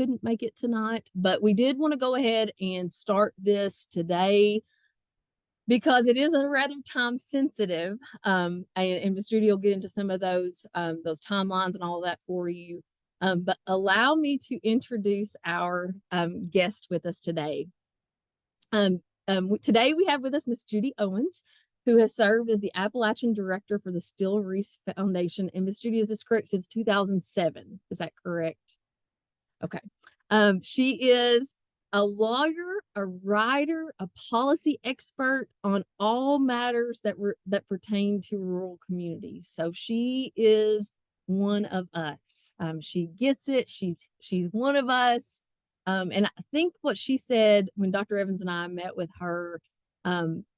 couldn't make it tonight, but we did want to go ahead and start this today because it is a rather time sensitive. And Ms. Judy will get into some of those timelines and all of that for you. But allow me to introduce our guest with us today. Today we have with us Miss Judy Owens, who has served as the Appalachian Director for the Steele Reese Foundation. And Miss Judy, is this correct? Since 2007. Is that correct? Okay. She is a lawyer, a writer, a policy expert on all matters that pertain to rural communities. So she is one of us. She gets it. She's one of us. And I think what she said when Dr. Evans and I met with her,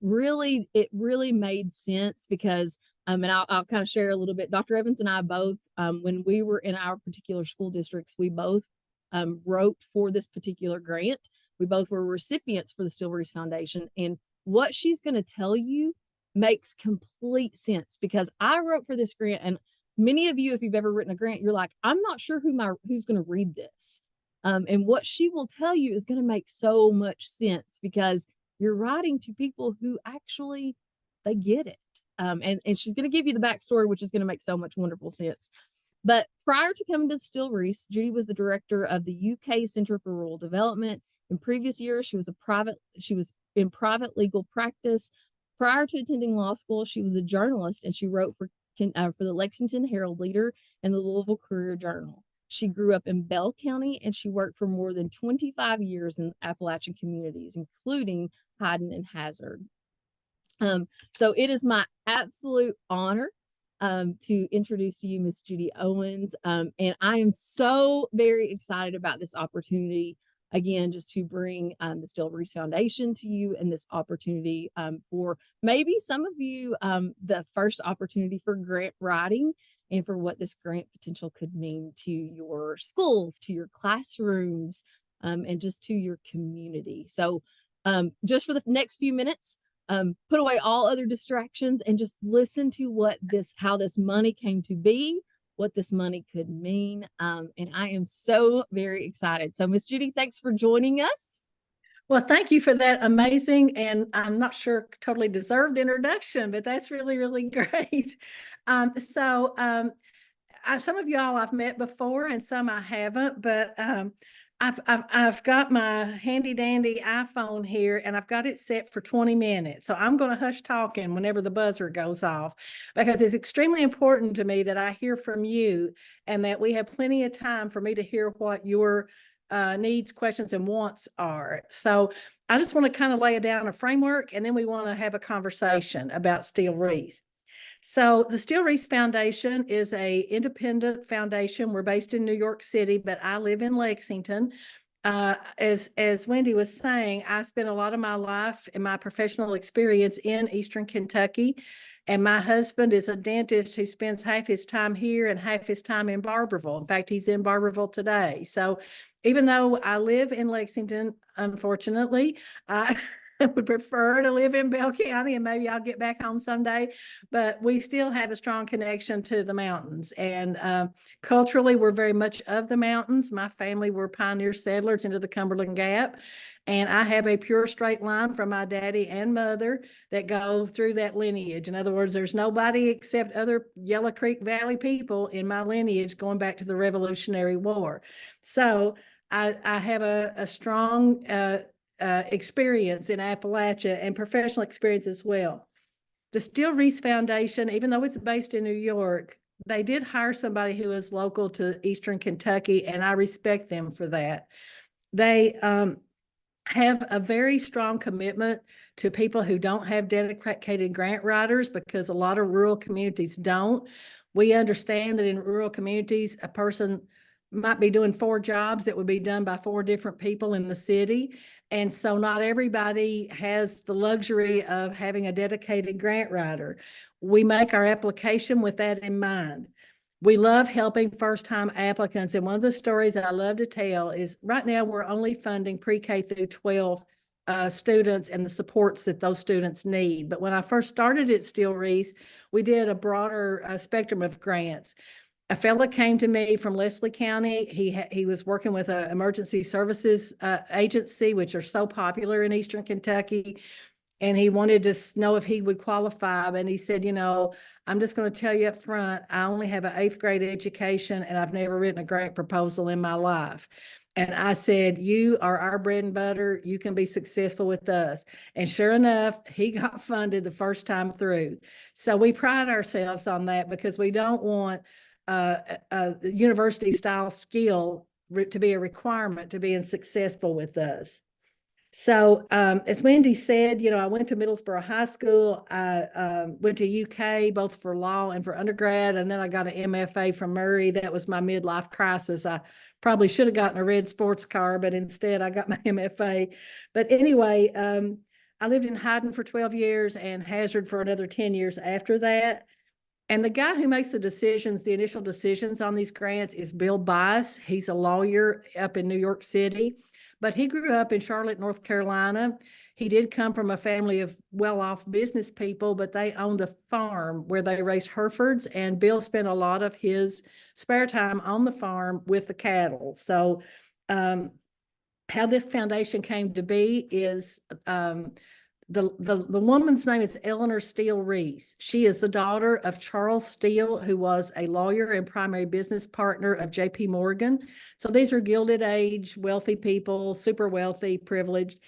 really made sense because, and I'll kind of share a little bit. Dr. Evans and I both, when we were in our particular school districts, we both wrote for this particular grant. We both were recipients for the Steele Reese Foundation. And what she's going to tell you makes complete sense because I wrote for this grant. And many of you, if you've ever written a grant, you're like, I'm not sure who's going to read this. And what she will tell you is going to make so much sense because you're writing to people who actually, they get it. And she's going to give you the backstory, which is going to make so much wonderful sense. But prior to coming to Steele Reese, Judy was the director of the UK Center for Rural Development. In previous years, she was in private legal practice. Prior to attending law school, she was a journalist and she wrote for the Lexington Herald Leader and the Louisville Courier Journal. She grew up in Bell County and she worked for more than 25 years in Appalachian communities, including Hyden and Hazard. So it is my absolute honor to introduce to you Miss Judy Owens. And I am so very excited about this opportunity, again, just to bring the Steele Reese Foundation to you and this opportunity for maybe some of you, the first opportunity for grant writing and for what this grant potential could mean to your schools, to your classrooms, and just to your community. So just for the next few minutes, put away all other distractions and just listen to how this money came to be, what this money could mean. And I am so very excited. So Miss Judy, thanks for joining us. Well, thank you for that amazing and I'm not sure totally deserved introduction, but that's really, really great. Some of y'all I've met before and some I haven't, but I've got my handy dandy iPhone here and I've got it set for 20 minutes. So I'm going to hush talking whenever the buzzer goes off because it's extremely important to me that I hear from you and that we have plenty of time for me to hear what your needs, questions, and wants are. So I just want to kind of lay down a framework and then we want to have a conversation about Steele Reese. So the Steele Reese Foundation is an independent foundation. We're based in New York City, but I live in Lexington. As Wendy was saying, I spent a lot of my life and my professional experience in Eastern Kentucky. And my husband is a dentist who spends half his time here and half his time in Barberville. In fact, he's in Barberville today. So even though I live in Lexington, unfortunately, I would prefer to live in Bell County and maybe I'll get back home someday, but we still have a strong connection to the mountains. And culturally, we're very much of the mountains. My family were pioneer settlers into the Cumberland Gap. And I have a pure straight line from my daddy and mother that go through that lineage. In other words, there's nobody except other Yellow Creek Valley people in my lineage going back to the Revolutionary War. So I have a strong experience in Appalachia and professional experience as well. The Steele Reese Foundation, even though it's based in New York, they did hire somebody who is local to Eastern Kentucky, and I respect them for that. They have a very strong commitment to people who don't have dedicated grant writers because a lot of rural communities don't. We understand that in rural communities, a person might be doing 4 jobs that would be done by 4 different people in the city. And so not everybody has the luxury of having a dedicated grant writer. We make our application with that in mind. We love helping first-time applicants. And one of the stories that I love to tell is right now we're only funding pre-K through 12 students and the supports that those students need. But when I first started at Steele Reese, we did a broader spectrum of grants. a fella came to me from Leslie County. He was working with an emergency services agency, which are so popular in Eastern Kentucky. And he wanted to know if he would qualify. And he said, I'm just going to tell you up front, I only have an 8th grade education and I've never written a grant proposal in my life. And I said, you are our bread and butter. You can be successful with us. And sure enough, he got funded the first time through. So we pride ourselves on that because we don't want a university style skill to be a requirement to being successful with us. So as Wendy said, I went to Middlesboro High School. I went to UK both for law and for undergrad, and then I got an MFA from Murray. That was my midlife crisis. I probably should have gotten a red sports car, but instead I got my MFA. But anyway, I lived in Hyden for 12 years and Hazard for another 10 years after that. And the guy who makes the decisions, the initial decisions on these grants is Bill Bice. He's a lawyer up in New York City, but he grew up in Charlotte, North Carolina. He did come from a family of well-off business people, but they owned a farm where they raised Herefords, and Bill spent a lot of his spare time on the farm with the cattle. So how this foundation came to be is the woman's name is Eleanor Steele Reese. She is the daughter of Charles Steele, who was a lawyer and primary business partner of J.P. Morgan. So these are Gilded Age, wealthy people, super wealthy, privileged.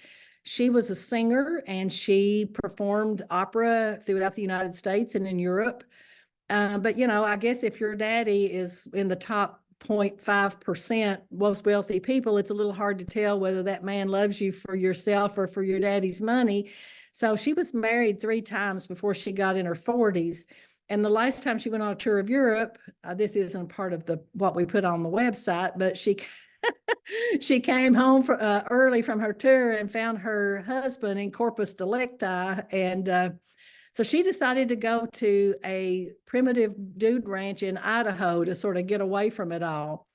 She was a singer and she performed opera throughout the United States and in Europe. But, I guess if your daddy is in the top 0.5% most wealthy people, it's a little hard to tell whether that man loves you for yourself or for your daddy's money. So she was married 3 times before she got in her 40s. And the last time she went on a tour of Europe, this isn't part of what we put on the website, but she she came home early from her tour and found her husband in Corpus Delicti. And so she decided to go to a primitive dude ranch in Idaho to sort of get away from it all.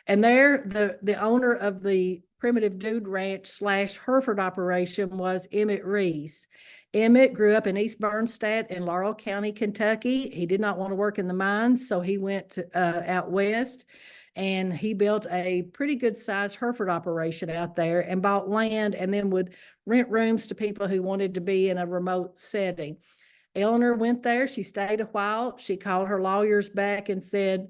And there, the owner of the primitive dude ranch / Hereford operation was Emmett Reese. Emmett grew up in East Bernstadt in Laurel County, Kentucky. He did not want to work in the mines, so he went out west, and he built a pretty good sized Hereford operation out there and bought land and then would rent rooms to people who wanted to be in a remote setting. Eleanor went there. She stayed a while. She called her lawyers back and said,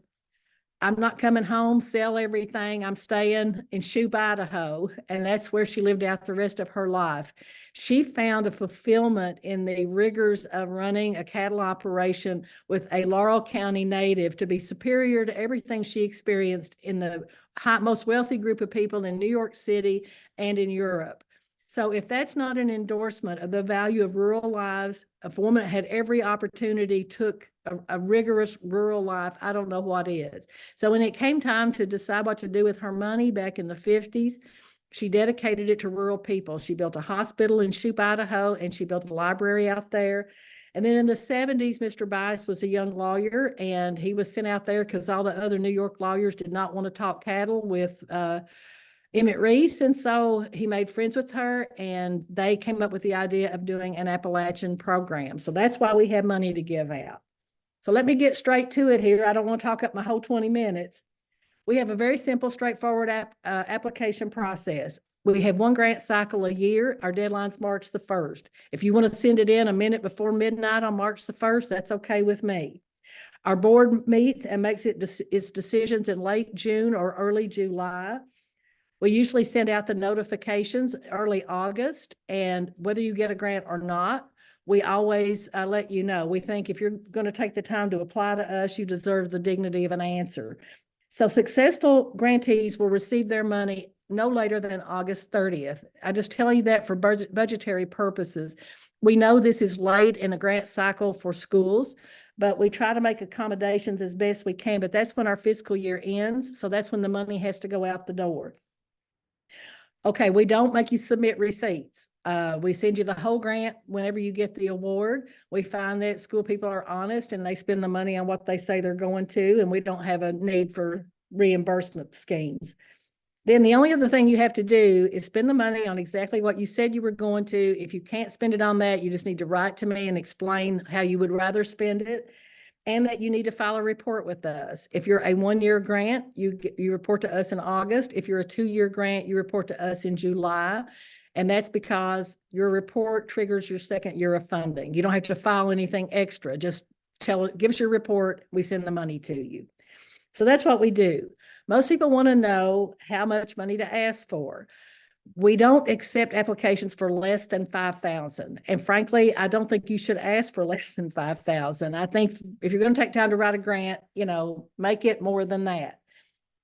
I'm not coming home, sell everything. I'm staying in Shoup, Idaho. And that's where she lived out the rest of her life. She found a fulfillment in the rigors of running a cattle operation with a Laurel County native to be superior to everything she experienced in the most wealthy group of people in New York City and in Europe. So if that's not an endorsement of the value of rural lives, if a woman had every opportunity, took a rigorous rural life, I don't know what is. So when it came time to decide what to do with her money back in the 50s, she dedicated it to rural people. She built a hospital in Shoup, Idaho, and she built a library out there. And then in the 70s, Mr. Bice was a young lawyer, and he was sent out there because all the other New York lawyers did not want to talk cattle with Emmett Reese. And so he made friends with her, and they came up with the idea of doing an Appalachian program. So that's why we have money to give out. So let me get straight to it here. I don't want to talk up my whole 20 minutes. We have a very simple, straightforward application process. We have 1 grant cycle a year. Our deadline's March the 1st. If you want to send it in a minute before midnight on March the 1st, that's okay with me. Our board meets and makes its decisions in late June or early July. We usually send out the notifications early August, and whether you get a grant or not, we always let you know. We think if you're going to take the time to apply to us, you deserve the dignity of an answer. So successful grantees will receive their money no later than August 30th. I just tell you that for budgetary purposes. We know this is late in a grant cycle for schools, but we try to make accommodations as best we can, but that's when our fiscal year ends. So that's when the money has to go out the door. Okay, we don't make you submit receipts. We send you the whole grant whenever you get the award. We find that school people are honest and they spend the money on what they say they're going to, and we don't have a need for reimbursement schemes. Then the only other thing you have to do is spend the money on exactly what you said you were going to. If you can't spend it on that, you just need to write to me and explain how you would rather spend it. and that you need to file a report with us. If you're a 1-year grant, you report to us in August. If you're a 2-year grant, you report to us in July. And that's because your report triggers your 2nd year of funding. You don't have to file anything extra. Just give us your report. We send the money to you. So that's what we do. Most people want to know how much money to ask for. We don't accept applications for less than 5,000. And frankly, I don't think you should ask for less than 5,000. I think if you're going to take time to write a grant, make it more than that.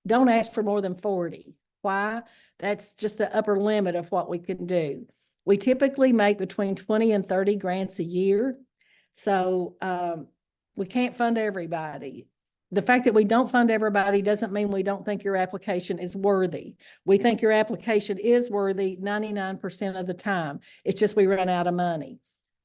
Don't ask for more than 40. Why? That's just the upper limit of what we can do. We typically make between 20 and 30 grants a year. So we can't fund everybody. The fact that we don't fund everybody doesn't mean we don't think your application is worthy. We think your application is worthy 99% of the time. It's just we run out of money.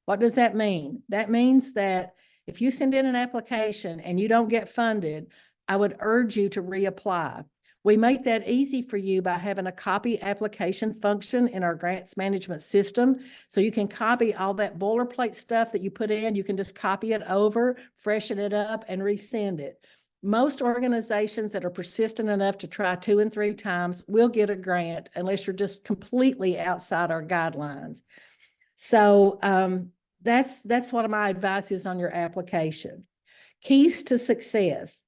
What does that mean? That means that if you send in an application and you don't get funded, I would urge you to reapply. We make that easy for you by having a copy application function in our grants management system. So you can copy all that boilerplate stuff that you put in. You can just copy it over, freshen it up, and resend it. Most organizations that are persistent enough to try 2 and 3 times will get a grant unless you're just completely outside our guidelines. So that's what my advice is on your application. Keys to success.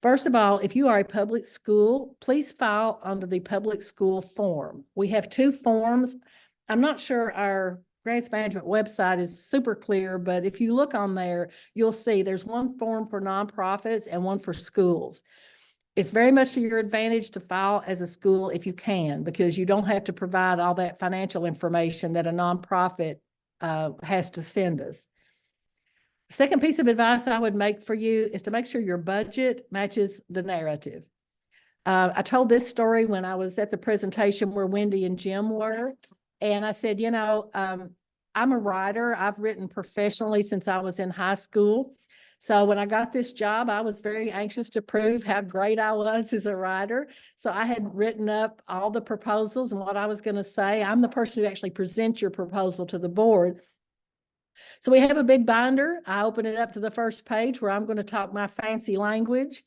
First of all, if you are a public school, please file under the public school form. We have 2 forms. I'm not sure our grants management website is super clear, but if you look on there, you'll see there's one form for nonprofits and one for schools. It's very much to your advantage to file as a school if you can, because you don't have to provide all that financial information that a nonprofit has to send us. Second piece of advice I would make for you is to make sure your budget matches the narrative. I told this story when I was at the presentation where Wendy and Jim were, and I said, I'm a writer. I've written professionally since I was in high school. So when I got this job, I was very anxious to prove how great I was as a writer. So I had written up all the proposals and what I was going to say. I'm the person who actually presents your proposal to the board. So we have a big binder. I open it up to the first page where I'm going to talk my fancy language.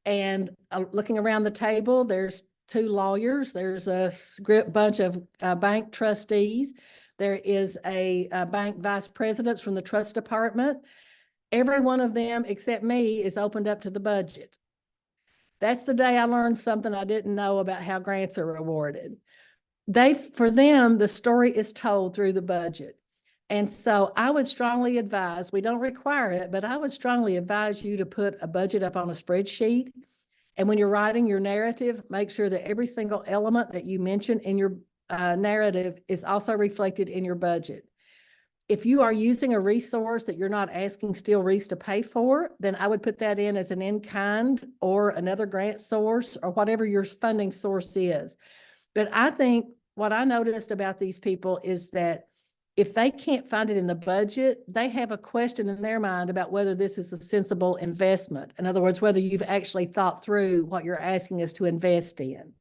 And looking around the table, there's 2 lawyers. There's a bunch of bank trustees. There is a bank vice president from the trust department. Every one of them, except me, is opened up to the budget. That's the day I learned something I didn't know about how grants are awarded. For them, the story is told through the budget. And so I would strongly advise, we don't require it, but I would strongly advise you to put a budget up on a spreadsheet. And when you're writing your narrative, make sure that every single element that you mention in your narrative is also reflected in your budget. If you are using a resource that you're not asking Steele Reese to pay for, then I would put that in as an in-kind or another grant source or whatever your funding source is. But I think what I noticed about these people is that if they can't find it in the budget, they have a question in their mind about whether this is a sensible investment. In other words, whether you've actually thought through what you're asking us to invest in.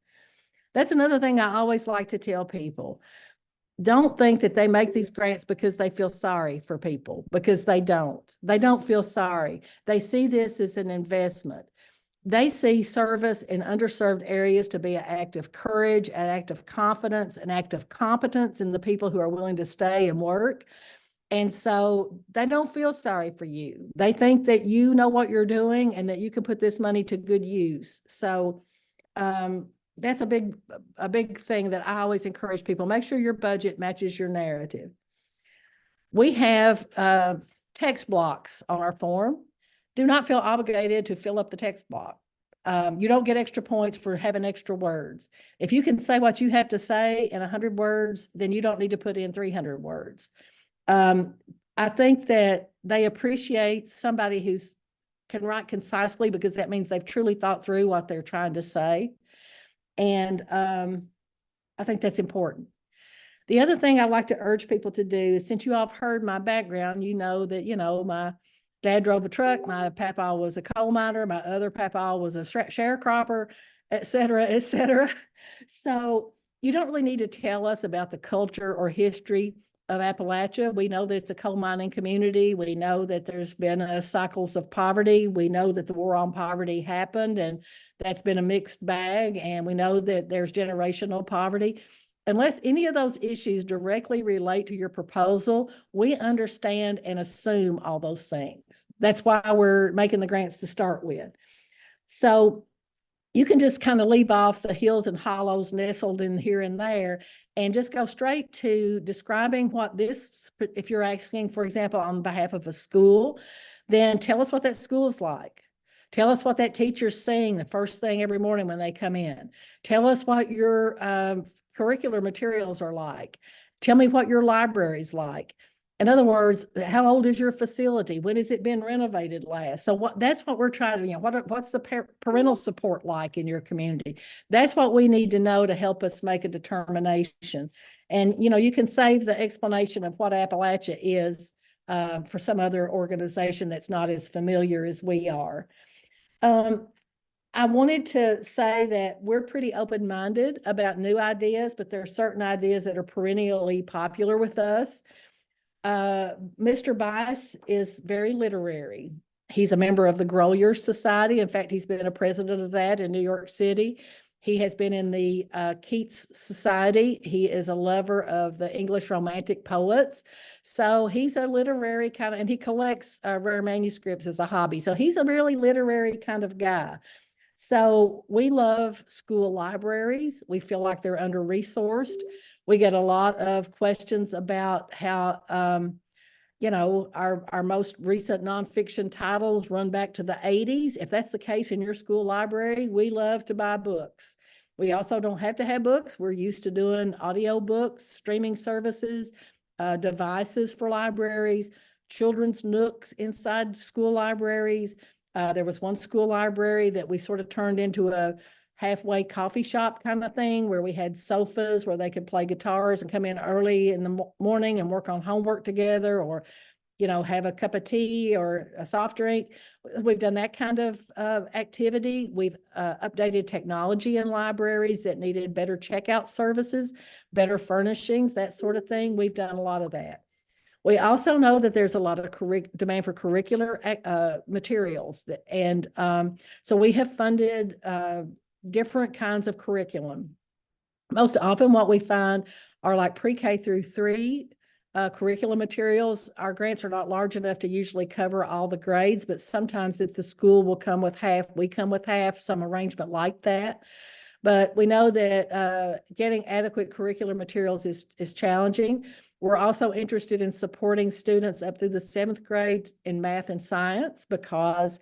That's another thing I always like to tell people. Don't think that they make these grants because they feel sorry for people, because they don't. They don't feel sorry. They see this as an investment. They see service in underserved areas to be an act of courage, an act of confidence, an act of competence in the people who are willing to stay and work. And so they don't feel sorry for you. They think that you know what you're doing and that you can put this money to good use. So that's a big thing that I always encourage people. Make sure your budget matches your narrative. We have text blocks on our form. Do not feel obligated to fill up the text block. You don't get extra points for having extra words. If you can say what you have to say in 100 words, then you don't need to put in 300 words. I think that they appreciate somebody who can write concisely, because that means they've truly thought through what they're trying to say. And I think that's important. The other thing I like to urge people to do is, since you all have heard my background, you know that, my dad drove a truck, my papa was a coal miner, my other papa was a sharecropper, et cetera, et cetera. So you don't really need to tell us about the culture or history. of Appalachia. We know that it's a coal mining community. We know that there's been cycles of poverty. We know that the war on poverty happened, and that's been a mixed bag. And we know that there's generational poverty. Unless any of those issues directly relate to your proposal, we understand and assume all those things. That's why we're making the grants to start with. So you can just kind of leave off the hills and hollows nestled in here and there and just go straight to describing what this, if you're asking, for example, on behalf of a school, then tell us what that school is like. Tell us what that teacher's saying the first thing every morning when they come in. Tell us what your curricular materials are like. Tell me what your library's like. In other words, how old is your facility? When has it been renovated last? So that's what we're trying to, what's the parental support like in your community? That's what we need to know to help us make a determination. And, you can save the explanation of what Appalachia is for some other organization that's not as familiar as we are. I wanted to say that we're pretty open-minded about new ideas, but there are certain ideas that are perennially popular with us. Mr. Bice is very literary. He's a member of the Grolier Society. In fact, he's been a president of that in New York City. He has been in the Keats Society. He is a lover of the English Romantic poets. So he's a literary kind of, and he collects rare manuscripts as a hobby. So he's a really literary kind of guy. So we love school libraries. We feel like they're under-resourced. We get a lot of questions about how, our most recent nonfiction titles run back to the 80s. If that's the case in your school library, we love to buy books. We also don't have to have books. We're used to doing audio books, streaming services, devices for libraries, children's nooks inside school libraries. There was one school library that we sort of turned into a halfway coffee shop kind of thing where we had sofas where they could play guitars and come in early in the morning and work on homework together, or, have a cup of tea or a soft drink. We've done that kind of activity. We've updated technology in libraries that needed better checkout services, better furnishings, that sort of thing. We've done a lot of that. We also know that there's a lot of demand for curricular materials, so we have funded different kinds of curriculum. Most often what we find are like pre-K through 3 curriculum materials. Our grants are not large enough to usually cover all the grades, but sometimes if the school will come with half, we come with half, some arrangement like that. But we know that getting adequate curricular materials is challenging. We're also interested in supporting students up through the 7th grade in math and science, because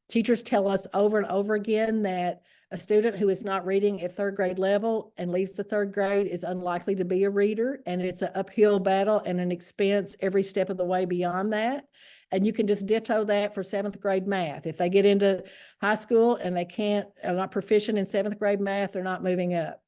teachers tell us over and over again that a student who is not reading at 3rd grade level and leaves the 3rd grade is unlikely to be a reader, and it's an uphill battle and an expense every step of the way beyond that. And you can just ditto that for 7th grade math. If they get into high school and are not proficient in 7th grade math, they're not moving up.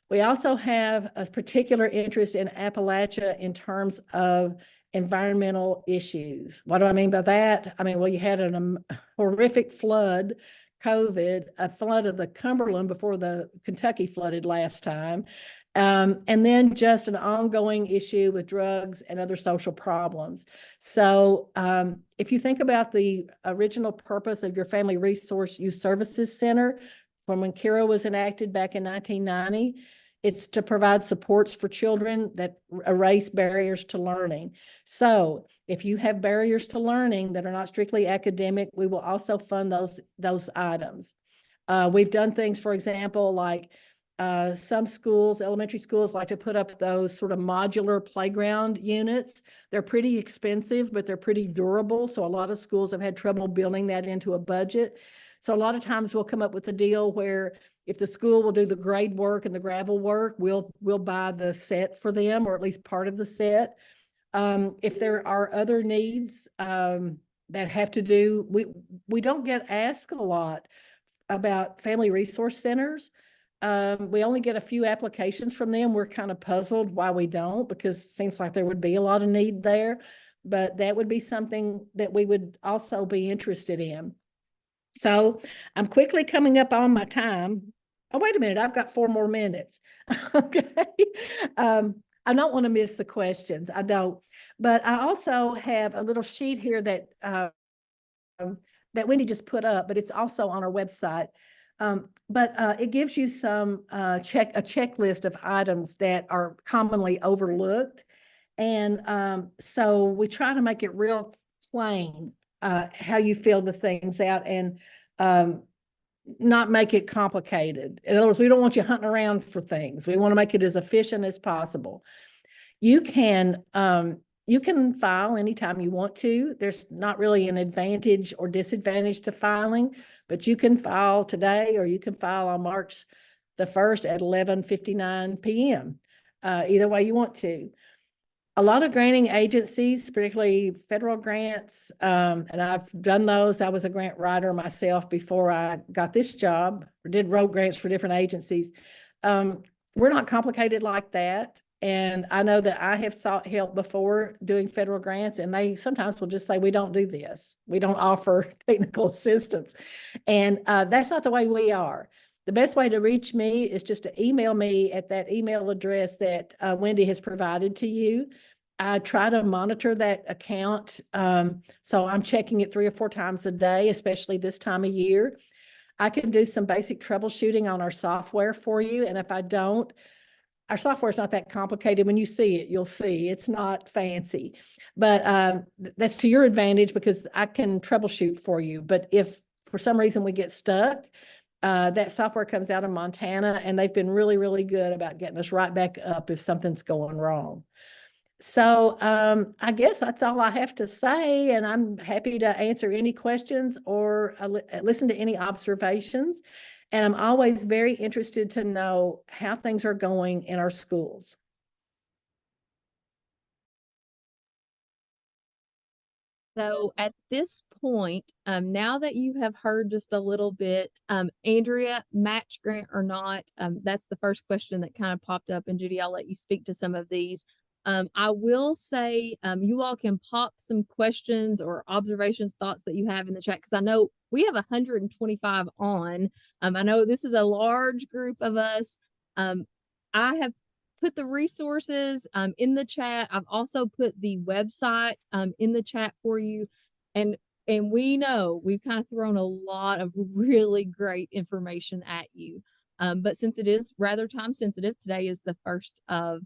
We also have a particular interest in Appalachia in terms of environmental issues. What do I mean by that? Well, you had a horrific flood, COVID, a flood of the Cumberland before the Kentucky flooded last time. And then just an ongoing issue with drugs and other social problems. So if you think about the original purpose of your Family Resource Youth Services Center, from when KIRA was enacted back in 1990, it's to provide supports for children that erase barriers to learning. So if you have barriers to learning that are not strictly academic, we will also fund those items. We've done things, for example, like some schools, elementary schools, like to put up those sort of modular playground units. They're pretty expensive, but they're pretty durable. So a lot of schools have had trouble building that into a budget. So a lot of times we'll come up with a deal where if the school will do the grade work and the gravel work, we'll buy the set for them, or at least part of the set. If there are other needs that have to do, we don't get asked a lot about family resource centers. We only get a few applications from them. We're kind of puzzled why we don't, because it seems like there would be a lot of need there, but that would be something that we would also be interested in. So I'm quickly coming up on my time. Oh, wait a minute, I've got 4 more minutes. Okay. I don't want to miss the questions. I don't. But I also have a little sheet here that that Wendy just put up, but it's also on our website. But it gives you some a checklist of items that are commonly overlooked. And so we try to make it real plain how you fill the things out, and not make it complicated. In other words, we don't want you hunting around for things. We want to make it as efficient as possible. You can file anytime you want to. There's not really an advantage or disadvantage to filing, but you can file today, or you can file on March the 1st at 11:59 p.m. Either way you want to. A lot of granting agencies, particularly federal grants, and I've done those. I was a grant writer myself before I got this job, or wrote grants for different agencies. We're not complicated like that. And I know that I have sought help before doing federal grants, and they sometimes will just say, we don't do this. We don't offer technical assistance. And that's not the way we are. The best way to reach me is just to email me at that email address that Wendy has provided to you. I try to monitor that account. So I'm checking it 3 or 4 times a day, especially this time of year. I can do some basic troubleshooting on our software for you. And if I don't, our software is not that complicated. When you see it, you'll see it's not fancy, but that's to your advantage because I can troubleshoot for you. But if for some reason we get stuck, that software comes out of Montana, and they've been really, really good about getting us right back up if something's going wrong. So I guess that's all I have to say, and I'm happy to answer any questions or listen to any observations. And I'm always very interested to know how things are going in our schools. So at this point, now that you have heard just a little bit, Andrea, match grant or not, that's the first question that kind of popped up. And Judy, I'll let you speak to some of these. I will say you all can pop some questions or observations, thoughts that you have in the chat, because I know we have 125 on. I know this is a large group of us. I have put the resources in the chat. I've also put the website in the chat for you. And we know we've kind of thrown a lot of really great information at you. But since it is rather time sensitive, today is the 1st of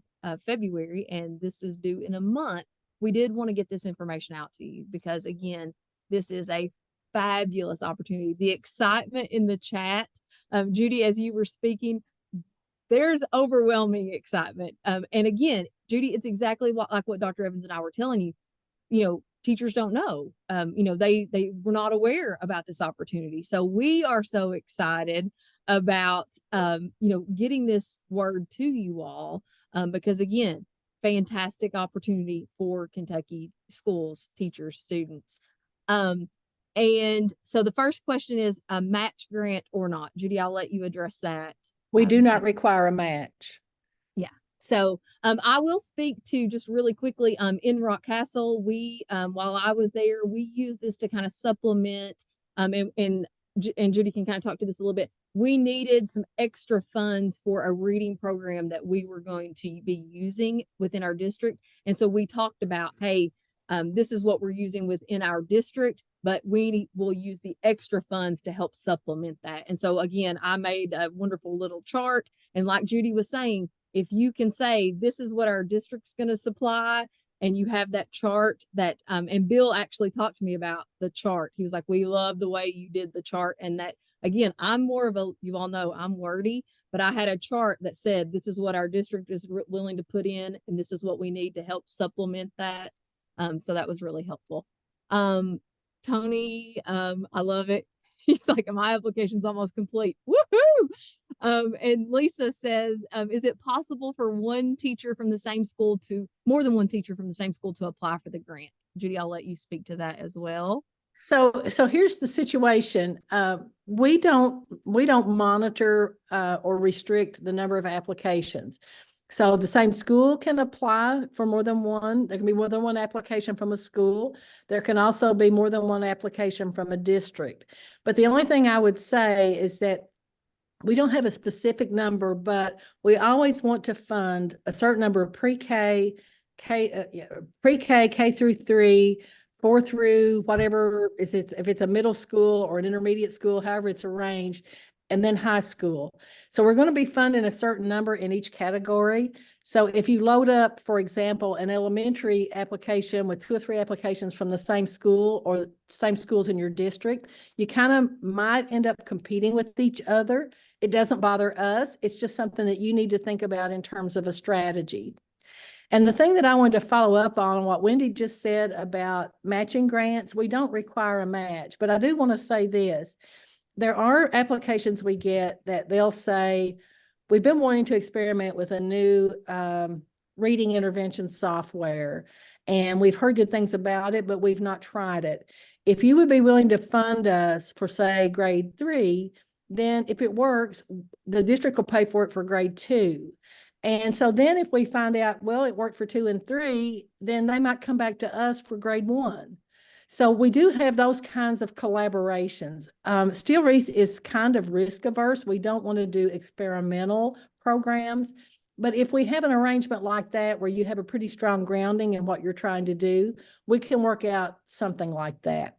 February, and this is due in a month. We did want to get this information out to you because, again, this is a fabulous opportunity. The excitement in the chat, Judy, as you were speaking, there's overwhelming excitement. And again, Judy, it's exactly like what Dr. Evans and I were telling you. You know, teachers don't know. You know, they were not aware about this opportunity. So we are so excited about you know, getting this word to you all, because again, fantastic opportunity for Kentucky schools, teachers, students. And so the first question is a match grant or not. Judy, I'll let you address that. We do not require a match. Yeah. So I will speak to just really quickly in Rock Castle, we while I was there, we used this to kind of supplement and Judy can kind of talk to this a little bit. We needed some extra funds for a reading program that we were going to be using within our district. And so we talked about, hey, this is what we're using within our district, but we will use the extra funds to help supplement that. And so again, I made a wonderful little chart. And like Judy was saying, if you can say, this is what our district's going to supply, and you have that chart that, and Bill actually talked to me about the chart. He was like, we love the way you did the chart. And that, again, I'm more of a, you all know I'm wordy, but I had a chart that said, this is what our district is willing to put in, and this is what we need to help supplement that. So that was really helpful. Tony, I love it. He's like, my application's almost complete. Woohoo! And Lisa says, is it possible for more than one teacher from the same school to apply for the grant? Judy, I'll let you speak to that as well. So here's the situation. We don't monitor or restrict the number of applications. So the same school can apply for more than one. There can be more than one application from a school. There can also be more than one application from a district. But the only thing I would say is that we don't have a specific number, but we always want to fund a certain number of pre-K, pre-K, K through 3, 4 through whatever, if it's a middle school or an intermediate school, however it's arranged, and then high school. So we're going to be funding a certain number in each category. So if you load up, for example, an elementary application with 2 or 3 applications from the same school or same schools in your district, you kind of might end up competing with each other. It doesn't bother us. It's just something that you need to think about in terms of a strategy. And the thing that I wanted to follow up on what Wendy just said about matching grants, we don't require a match, but I do want to say this. There are applications we get that they'll say, we've been wanting to experiment with a new reading intervention software, and we've heard good things about it, but we've not tried it. If you would be willing to fund us for, say, grade 3, then if it works, the district will pay for it for grade 2. And so then if we find out, well, it worked for 2 and 3, then they might come back to us for grade 1. So we do have those kinds of collaborations. Steele Reese is kind of risk averse. We don't want to do experimental programs, but if we have an arrangement like that where you have a pretty strong grounding in what you're trying to do, we can work out something like that.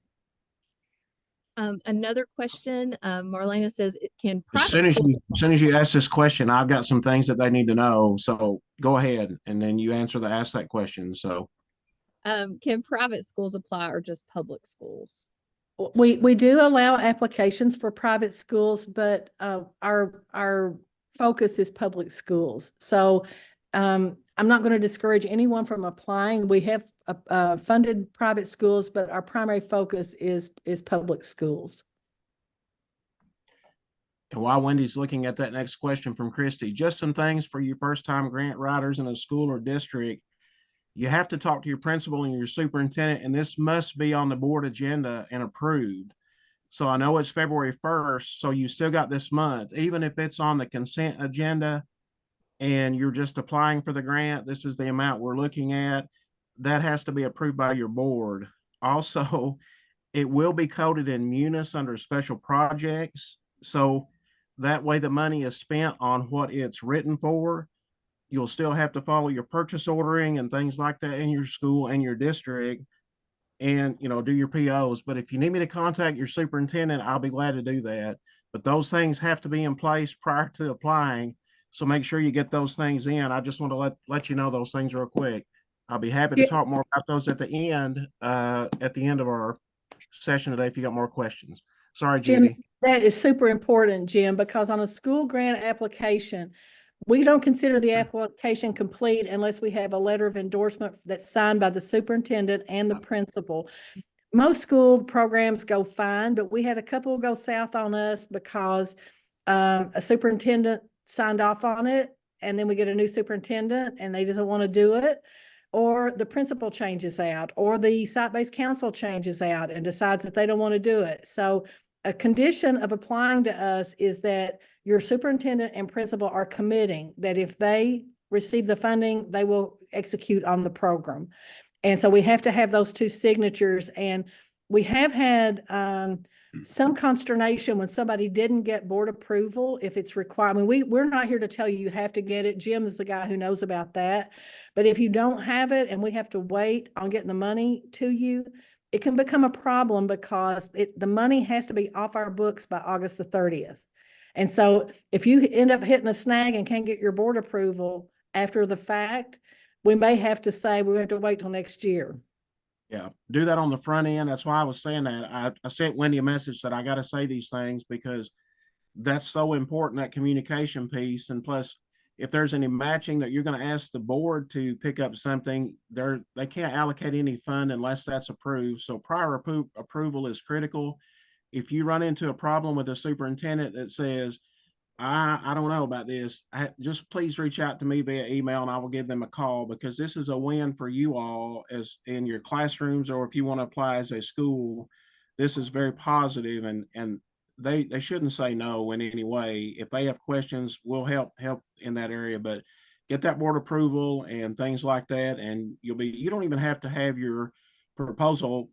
Another question, Marlena says, can As private soon as schools? as soon as you ask this question, I've got some things that they need to know. So go ahead, and then you ask that question. So Can private schools apply or just public schools? We do allow applications for private schools, but our focus is public schools. So I'm not going to discourage anyone from applying. We have funded private schools, but our primary focus is public schools. and while Wendy's looking at that next question from Christy, just some things for you first-time grant writers in a school or district. You have to talk to your principal and your superintendent, and this must be on the board agenda and approved. So I know it's February 1st, so you still got this month. Even if it's on the consent agenda and you're just applying for the grant, this is the amount we're looking at, that has to be approved by your board. Also, it will be coded in munis under special projects. So that way the money is spent on what it's written for. You'll still have to follow your purchase ordering and things like that in your school and your district, and do your POs. But if you need me to contact your superintendent, I'll be glad to do that. But those things have to be in place prior to applying. So make sure you get those things in. I just want to let you know those things real quick. I'll be happy to talk more about those at the end of our session today if you got more questions. Sorry, Judy. Jim, that is super important, Jim, because on a school grant application, we don't consider the application complete unless we have a letter of endorsement that's signed by the superintendent and the principal. Most school programs go fine, but we had a couple go south on us because a superintendent signed off on it, and then we get a new superintendent and they doesn't want to do it, or the principal changes out, or the site-based council changes out and decides that they don't want to do it. So a condition of applying to us is that your superintendent and principal are committing that if they receive the funding, they will execute on the program. And so we have to have those 2 signatures. And we have had some consternation when somebody didn't get board approval if it's required. I mean, we're not here to tell you have to get it. Jim is the guy who knows about that. But if you don't have it and we have to wait on getting the money to you, it can become a problem because the money has to be off our books by August the 30th. And so if you end up hitting a snag and can't get your board approval after the fact, we may have to say we're going to wait till next year. Yeah, do that on the front end. That's why I was saying that. I sent Wendy a message that I got to say these things because that's so important, that communication piece. And plus, if there's any matching that you're going to ask the board to pick up something, they can't allocate any fund unless that's approved. So prior approval is critical. If you run into a problem with a superintendent that says, I don't know about this, just please reach out to me via email and I will give them a call, because this is a win for you all as in your classrooms, or if you want to apply as a school. This is very positive, and they shouldn't say no in any way. If they have questions, we'll help in that area, but get that board approval and things like that, and you don't even have to have your proposal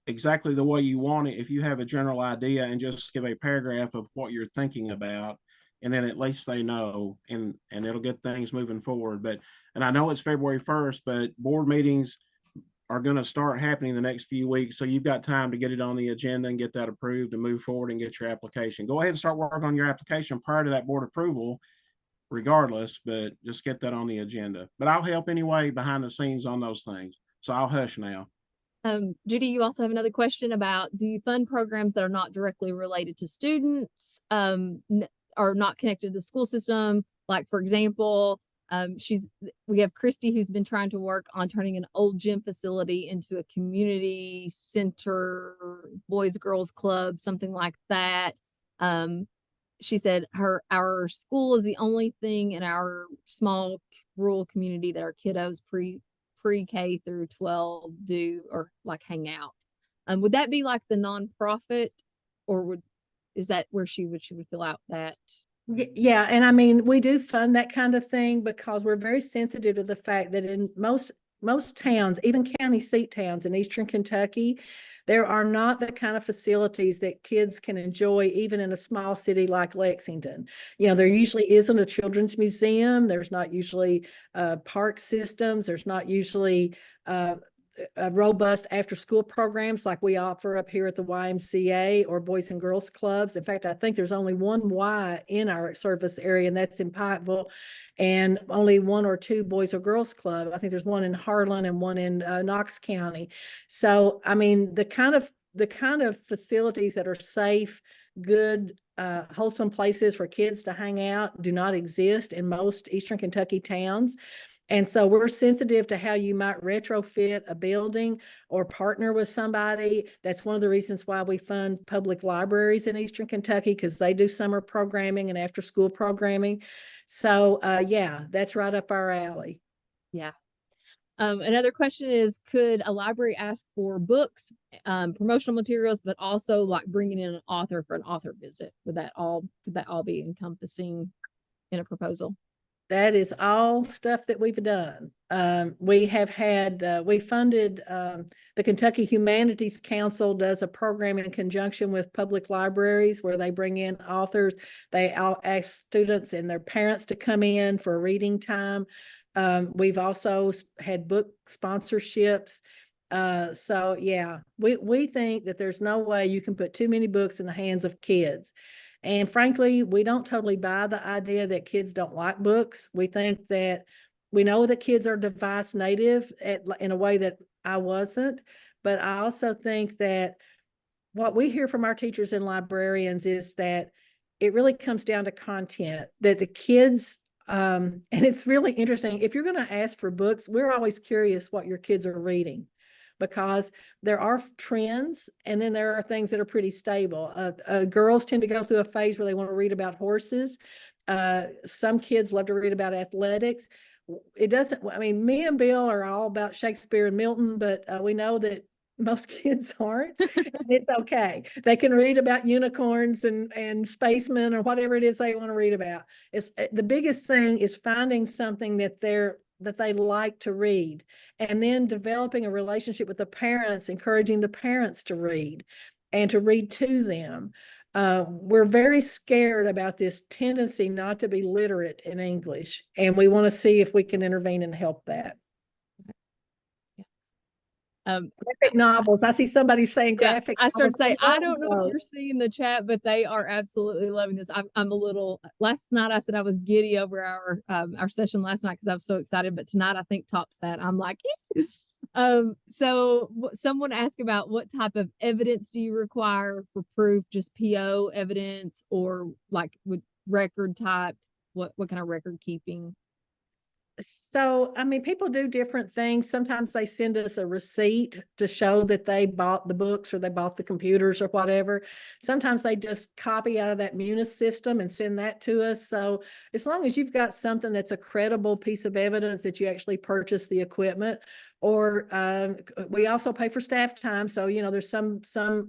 exactly the way you want it if you have a general idea and just give a paragraph of what you're thinking about, and then at least they know, and it'll get things moving forward. But and I know it's February 1st, but board meetings are going to start happening the next few weeks, so you've got time to get it on the agenda and get that approved and move forward and get your application. Go ahead and start working on your application prior to that board approval regardless, but just get that on the agenda. But I'll help anyway behind the scenes on those things, so I'll hush now. Judy, you also have another question about, do you fund programs that are not directly related to students, are not connected to the school system? Like, for example, we have Christy, who's been trying to work on turning an old gym facility into a community center, boys, girls club, something like that. She said our school is the only thing in our small rural community that our kiddos pre-K through 12 do or like hang out. Would that be like the nonprofit, or is that where she would fill out that? Yeah, and I mean, we do fund that kind of thing because we're very sensitive to the fact that in most towns, even county seat towns in Eastern Kentucky, there are not the kind of facilities that kids can enjoy even in a small city like Lexington. You know, there usually isn't a children's museum. There's not usually park systems. There's not usually robust after-school programs like we offer up here at the YMCA or Boys and Girls Clubs. In fact, I think there's only one Y in our service area, and that's in Pikeville, and only one or two Boys or Girls Club. I think there's one in Harlan and one in Knox County. So, I mean, the kind of facilities that are safe, good, wholesome places for kids to hang out do not exist in most Eastern Kentucky towns. And so we're sensitive to how you might retrofit a building or partner with somebody. That's one of the reasons why we fund public libraries in Eastern Kentucky, because they do summer programming and after school programming. So yeah, that's right up our alley. Yeah. Another question is, could a library ask for books, promotional materials, but also like bringing in an author for an author visit? Could that all be encompassing in a proposal? That is all stuff that we've done. We have had, we funded, the Kentucky Humanities Council does a program in conjunction with public libraries where they bring in authors. They ask students and their parents to come in for reading time. We've also had book sponsorships. So yeah, we think that there's no way you can put too many books in the hands of kids. And frankly, we don't totally buy the idea that kids don't like books. We think that we know that kids are device native in a way that I wasn't, but I also think that what we hear from our teachers and librarians is that it really comes down to content, that the kids, and it's really interesting. If you're going to ask for books, we're always curious what your kids are reading, because there are trends and then there are things that are pretty stable. Girls tend to go through a phase where they want to read about horses. Some kids love to read about athletics. It doesn't, I mean, me and Bill are all about Shakespeare and Milton, but we know that most kids aren't. It's okay. They can read about unicorns and spacemen or whatever it is they want to read about. It's the biggest thing is finding something that they like to read, and then developing a relationship with the parents, encouraging the parents to read and to read to them. We're very scared about this tendency not to be literate in English, and we want to see if we can intervene and help that. Graphic novels. I see somebody saying graphic. I started to say, I don't know novels. if you're seeing the chat, but they are absolutely loving this. I'm a little, last night I said I was giddy over our session last night because I was so excited, but tonight I think tops that. I'm like, so someone asked about what type of evidence do you require for proof, just PO evidence or like with record type, what kind of record keeping? So, I mean, people do different things. Sometimes they send us a receipt to show that they bought the books or they bought the computers or whatever. Sometimes they just copy out of that Munis system and send that to us. So as long as you've got something that's a credible piece of evidence that you actually purchased the equipment, or we also pay for staff time. So, you know, there's some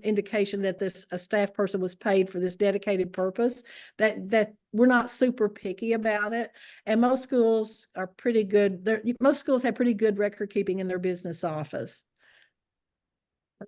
indication that a staff person was paid for this dedicated purpose, that we're not super picky about it. And most schools are pretty good. Most schools have pretty good record keeping in their business office.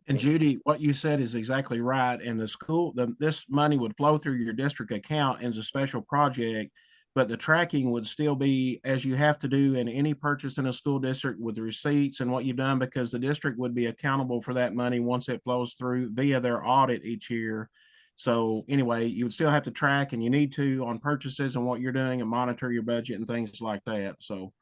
And Judy, what you said is exactly right. And the school, this money would flow through your district account as a special project, but the tracking would still be as you have to do in any purchase in a school district with the receipts and what you've done, because the district would be accountable for that money once it flows through via their audit each year. So anyway, you would still have to track, and you need to, on purchases and what you're doing, and monitor your budget and things like that. So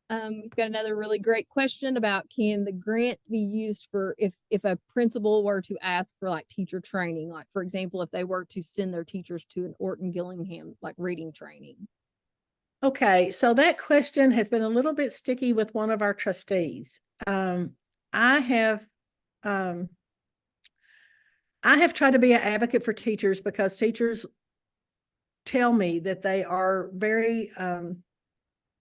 We've got another really great question about, can the grant be used for if a principal were to ask for like teacher training, like for example, if they were to send their teachers to an Orton Gillingham like reading training? Okay, so that question has been a little bit sticky with one of our trustees. I have tried to be an advocate for teachers because teachers tell me that they are very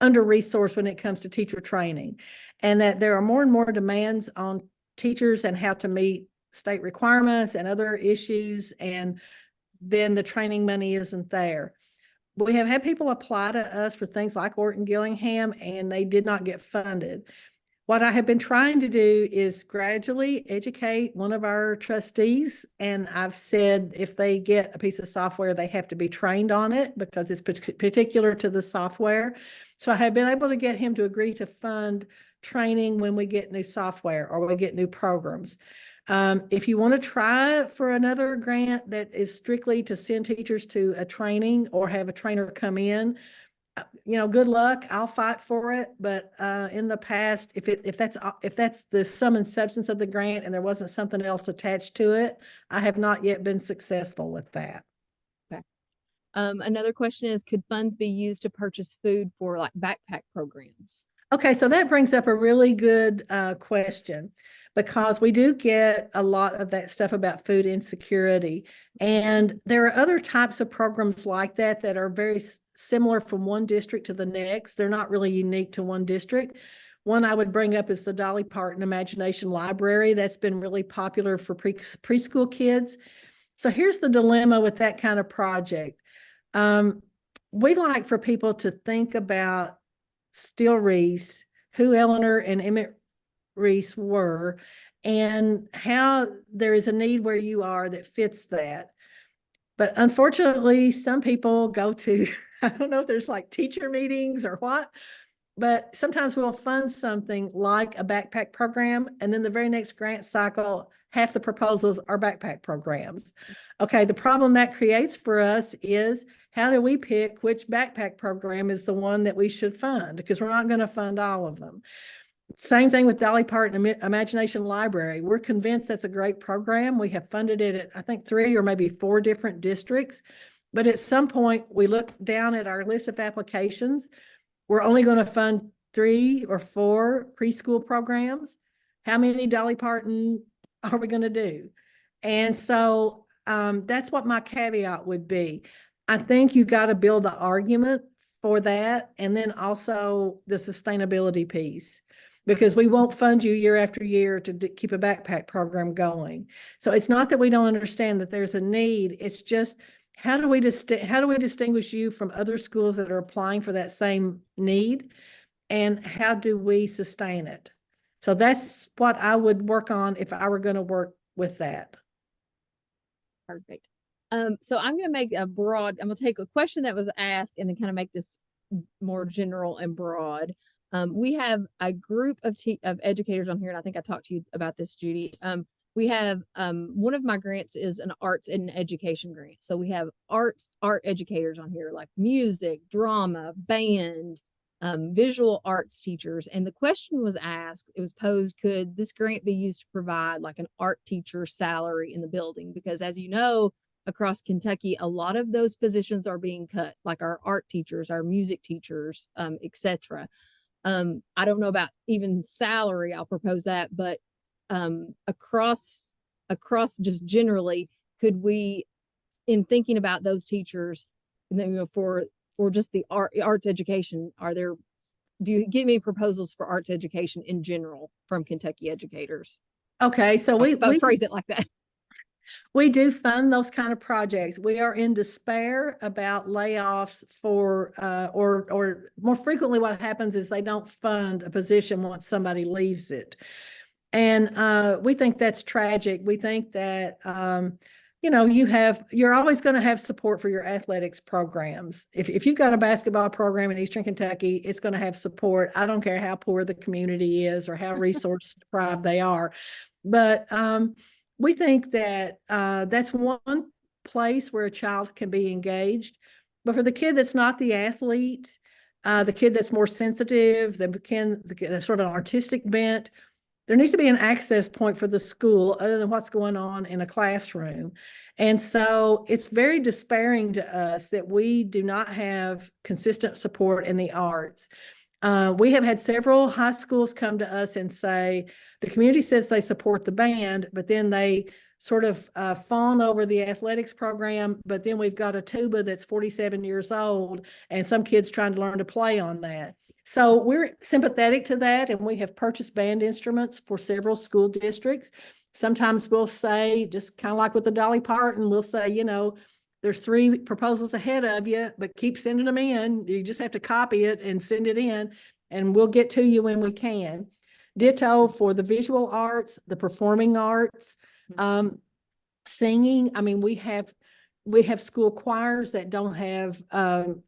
under-resourced when it comes to teacher training, and that there are more and more demands on teachers and how to meet state requirements and other issues, and then the training money isn't there. We have had people apply to us for things like Orton Gillingham, and they did not get funded. What I have been trying to do is gradually educate one of our trustees, and I've said if they get a piece of software, they have to be trained on it because it's particular to the software. So I have been able to get him to agree to fund training when we get new software or we get new programs. If you want to try for another grant that is strictly to send teachers to a training or have a trainer come in, good luck. I'll fight for it. But in the past, if that's the sum and substance of the grant and there wasn't something else attached to it, I have not yet been successful with that. Okay. Another question is, could funds be used to purchase food for like backpack programs? Okay, so that brings up a really good question, because we do get a lot of that stuff about food insecurity. And there are other types of programs like that that are very similar from one district to the next. They're not really unique to one district. One I would bring up is the Dolly Parton Imagination Library. That's been really popular for preschool kids. So here's the dilemma with that kind of project. We like for people to think about Steele Reese, who Eleanor and Emmett Reese were, and how there is a need where you are that fits that. But unfortunately, some people go to, I don't know if there's like teacher meetings or what, but sometimes we'll fund something like a backpack program, and then the very next grant cycle, half the proposals are backpack programs. Okay, the problem that creates for us is, how do we pick which backpack program is the one that we should fund? Because we're not going to fund all of them. Same thing with Dolly Parton Imagination Library. We're convinced that's a great program. We have funded it at, I think, 3 or maybe 4 different districts. But at some point, we look down at our list of applications. We're only going to fund 3 or 4 preschool programs. How many Dolly Parton are we going to do? And so that's what my caveat would be. I think you got to build the argument for that, and then also the sustainability piece, because we won't fund you year after year to keep a backpack program going. So it's not that we don't understand that there's a need. It's just, how do we distinguish you from other schools that are applying for that same need, and how do we sustain it? So that's what I would work on if I were going to work with that. Perfect. So I'm going to make I'm going to take a question that was asked and then kind of make this more general and broad. We have a group of educators on here, and I think I talked to you about this, Judy. We have one of my grants is an arts and education grant. So we have art educators on here, like music, drama, band, visual arts teachers. And the question was asked, it was posed, could this grant be used to provide like an art teacher salary in the building? Because as you know, across Kentucky, a lot of those positions are being cut, like our art teachers, our music teachers, etc. I don't know about even salary, I'll propose that, but across just generally, could we, in thinking about those teachers, for just the arts education, do you give me proposals for arts education in general from Kentucky educators? Okay, so we phrase it like that. We do fund those kind of projects. We are in despair about layoffs for, or more frequently what happens is they don't fund a position once somebody leaves it. And we think that's tragic. We think that, you know, you're always going to have support for your athletics programs. If you've got a basketball program in Eastern Kentucky, it's going to have support. I don't care how poor the community is or how resource deprived they are. But we think that that's one place where a child can be engaged. But for the kid that's not the athlete, the kid that's more sensitive, the sort of an artistic bent, there needs to be an access point for the school other than what's going on in a classroom. And so it's very despairing to us that we do not have consistent support in the arts. We have had several high schools come to us and say, the community says they support the band, but then they sort of fawn over the athletics program. But then we've got a tuba that's 47 years old and some kids trying to learn to play on that. So we're sympathetic to that, and we have purchased band instruments for several school districts. Sometimes we'll say, just kind of like with the Dolly Parton, we'll say, you know, there's 3 proposals ahead of you, but keep sending them in. You just have to copy it and send it in, and we'll get to you when we can. Ditto for the visual arts, the performing arts, singing. I mean, we have school choirs that don't have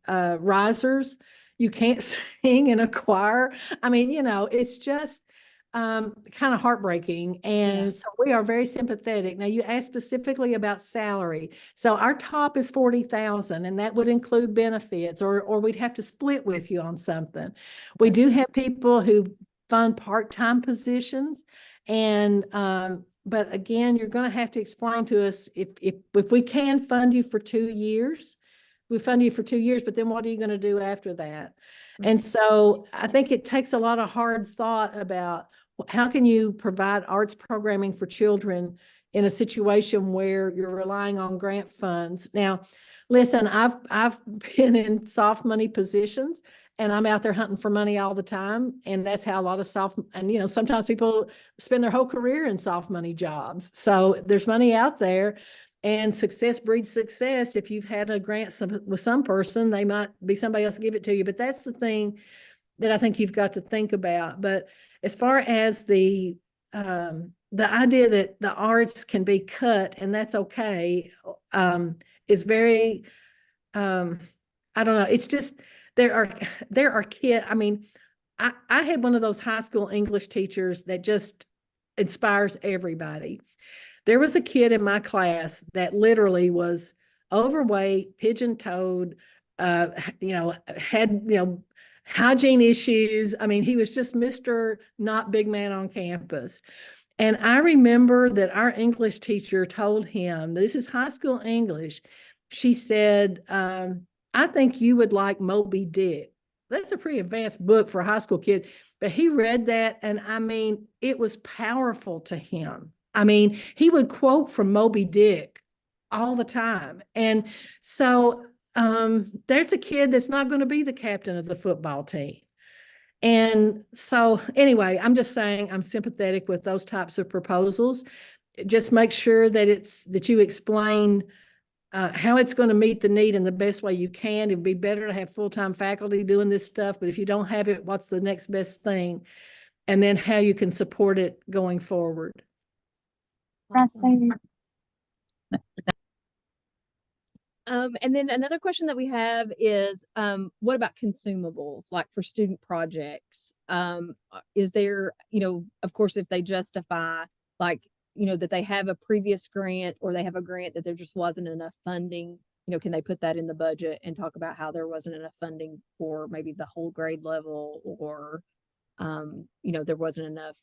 risers. You can't sing in a choir. I mean, you know, it's just kind of heartbreaking. And so we are very sympathetic. Now, you asked specifically about salary. So our top is 40,000, and that would include benefits, or we'd have to split with you on something. We do have people who fund part-time positions, and but again, you're going to have to explain to us if we can fund you for 2 years. We fund you for 2 years, but then what are you going to do after that? And so I think it takes a lot of hard thought about how can you provide arts programming for children in a situation where you're relying on grant funds. Now, listen, I've been in soft money positions, and I'm out there hunting for money all the time. And that's how a lot of and you know, sometimes people spend their whole career in soft money jobs. So there's money out there. And success breeds success. If you've had a grant with some person, they might be somebody else give it to you. But that's the thing that I think you've got to think about. But as far as the idea that the arts can be cut and that's okay, is very, I don't know. It's just, there are kids. I mean, I had one of those high school English teachers that just inspires everybody. There was a kid in my class that literally was overweight, pigeon-toed, you know, had, you know, hygiene issues. I mean, he was just Mr. Not Big Man on campus. And I remember that our English teacher told him, this is high school English. She said, I think you would like Moby Dick. That's a pretty advanced book for a high school kid. But he read that, and I mean, it was powerful to him. I mean, he would quote from Moby Dick all the time. And so there's a kid that's not going to be the captain of the football team. And so anyway, I'm just saying I'm sympathetic with those types of proposals. Just make sure that you explain how it's going to meet the need in the best way you can. It'd be better to have full-time faculty doing this stuff, but if you don't have it, what's the next best thing? And then how you can support it going forward. And then another question that we have is, what about consumables, like for student projects? Is there, you know, of course, if they justify, like, you know, that they have a previous grant or they have a grant that there just wasn't enough funding, you know, can they put that in the budget and talk about how there wasn't enough funding for maybe the whole grade level, or, you know, there wasn't enough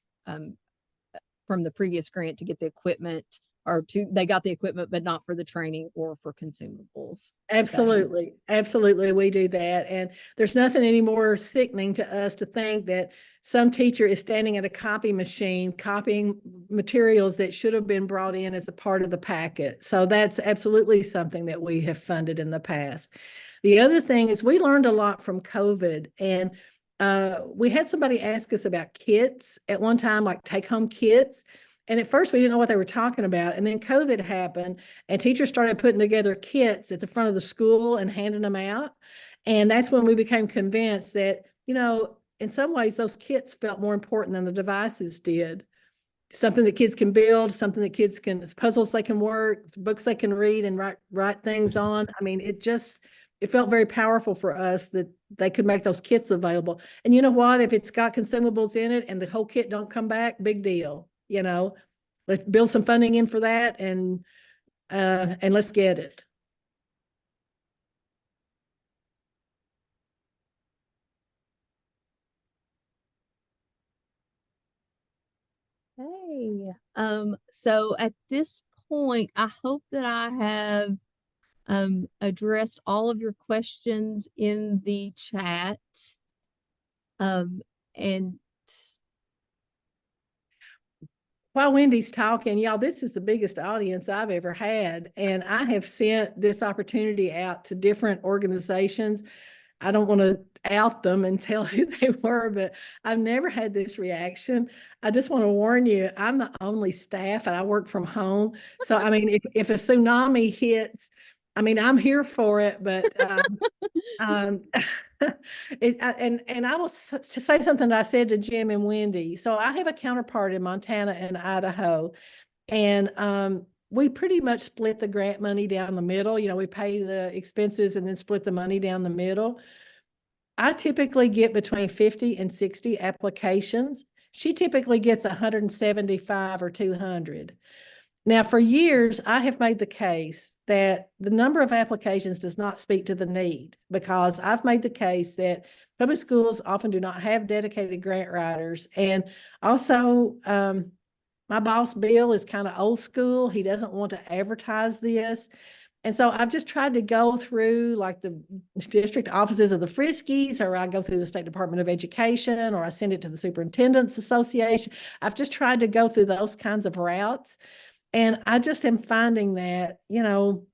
from the previous grant to get the equipment, or they got the equipment, but not for the training or for consumables. Absolutely. Absolutely. We do that. And there's nothing any more sickening to us to think that some teacher is standing at a copy machine, copying materials that should have been brought in as a part of the packet. So that's absolutely something that we have funded in the past. The other thing is we learned a lot from COVID, and we had somebody ask us about kits at one time, like take-home kits. And at first we didn't know what they were talking about. And then COVID happened, and teachers started putting together kits at the front of the school and handing them out. And that's when we became convinced that, you know, in some ways those kits felt more important than the devices did. something that kids can build, something that kids can, puzzles they can work, books they can read and write things on. I mean, it felt very powerful for us that they could make those kits available. And you know what? If it's got consumables in it and the whole kit don't come back, big deal. You know, let's build some funding in for that and let's get it. Hey, so at this point, I hope that I have addressed all of your questions in the chat. And while Wendy's talking, y'all, this is the biggest audience I've ever had. And I have sent this opportunity out to different organizations. I don't want to out them and tell who they were, but I've never had this reaction. I just want to warn you, I'm the only staff and I work from home. So, I mean, if a tsunami hits, I mean, I'm here for it, but and I will say something that I said to Jim and Wendy. So I have a counterpart in Montana and Idaho, and we pretty much split the grant money down the middle. You know, we pay the expenses and then split the money down the middle. I typically get between 50 and 60 applications. She typically gets 175 or 200. Now, for years, I have made the case that the number of applications does not speak to the need, because I've made the case that public schools often do not have dedicated grant writers. And also, my boss, Bill, is kind of old school. He doesn't want to advertise this. And so I've just tried to go through like the district offices of the Friskies, or I go through the State Department of Education, or I send it to the Superintendent's Association. I've just tried to go through those kinds of routes. And I just am finding that, you know,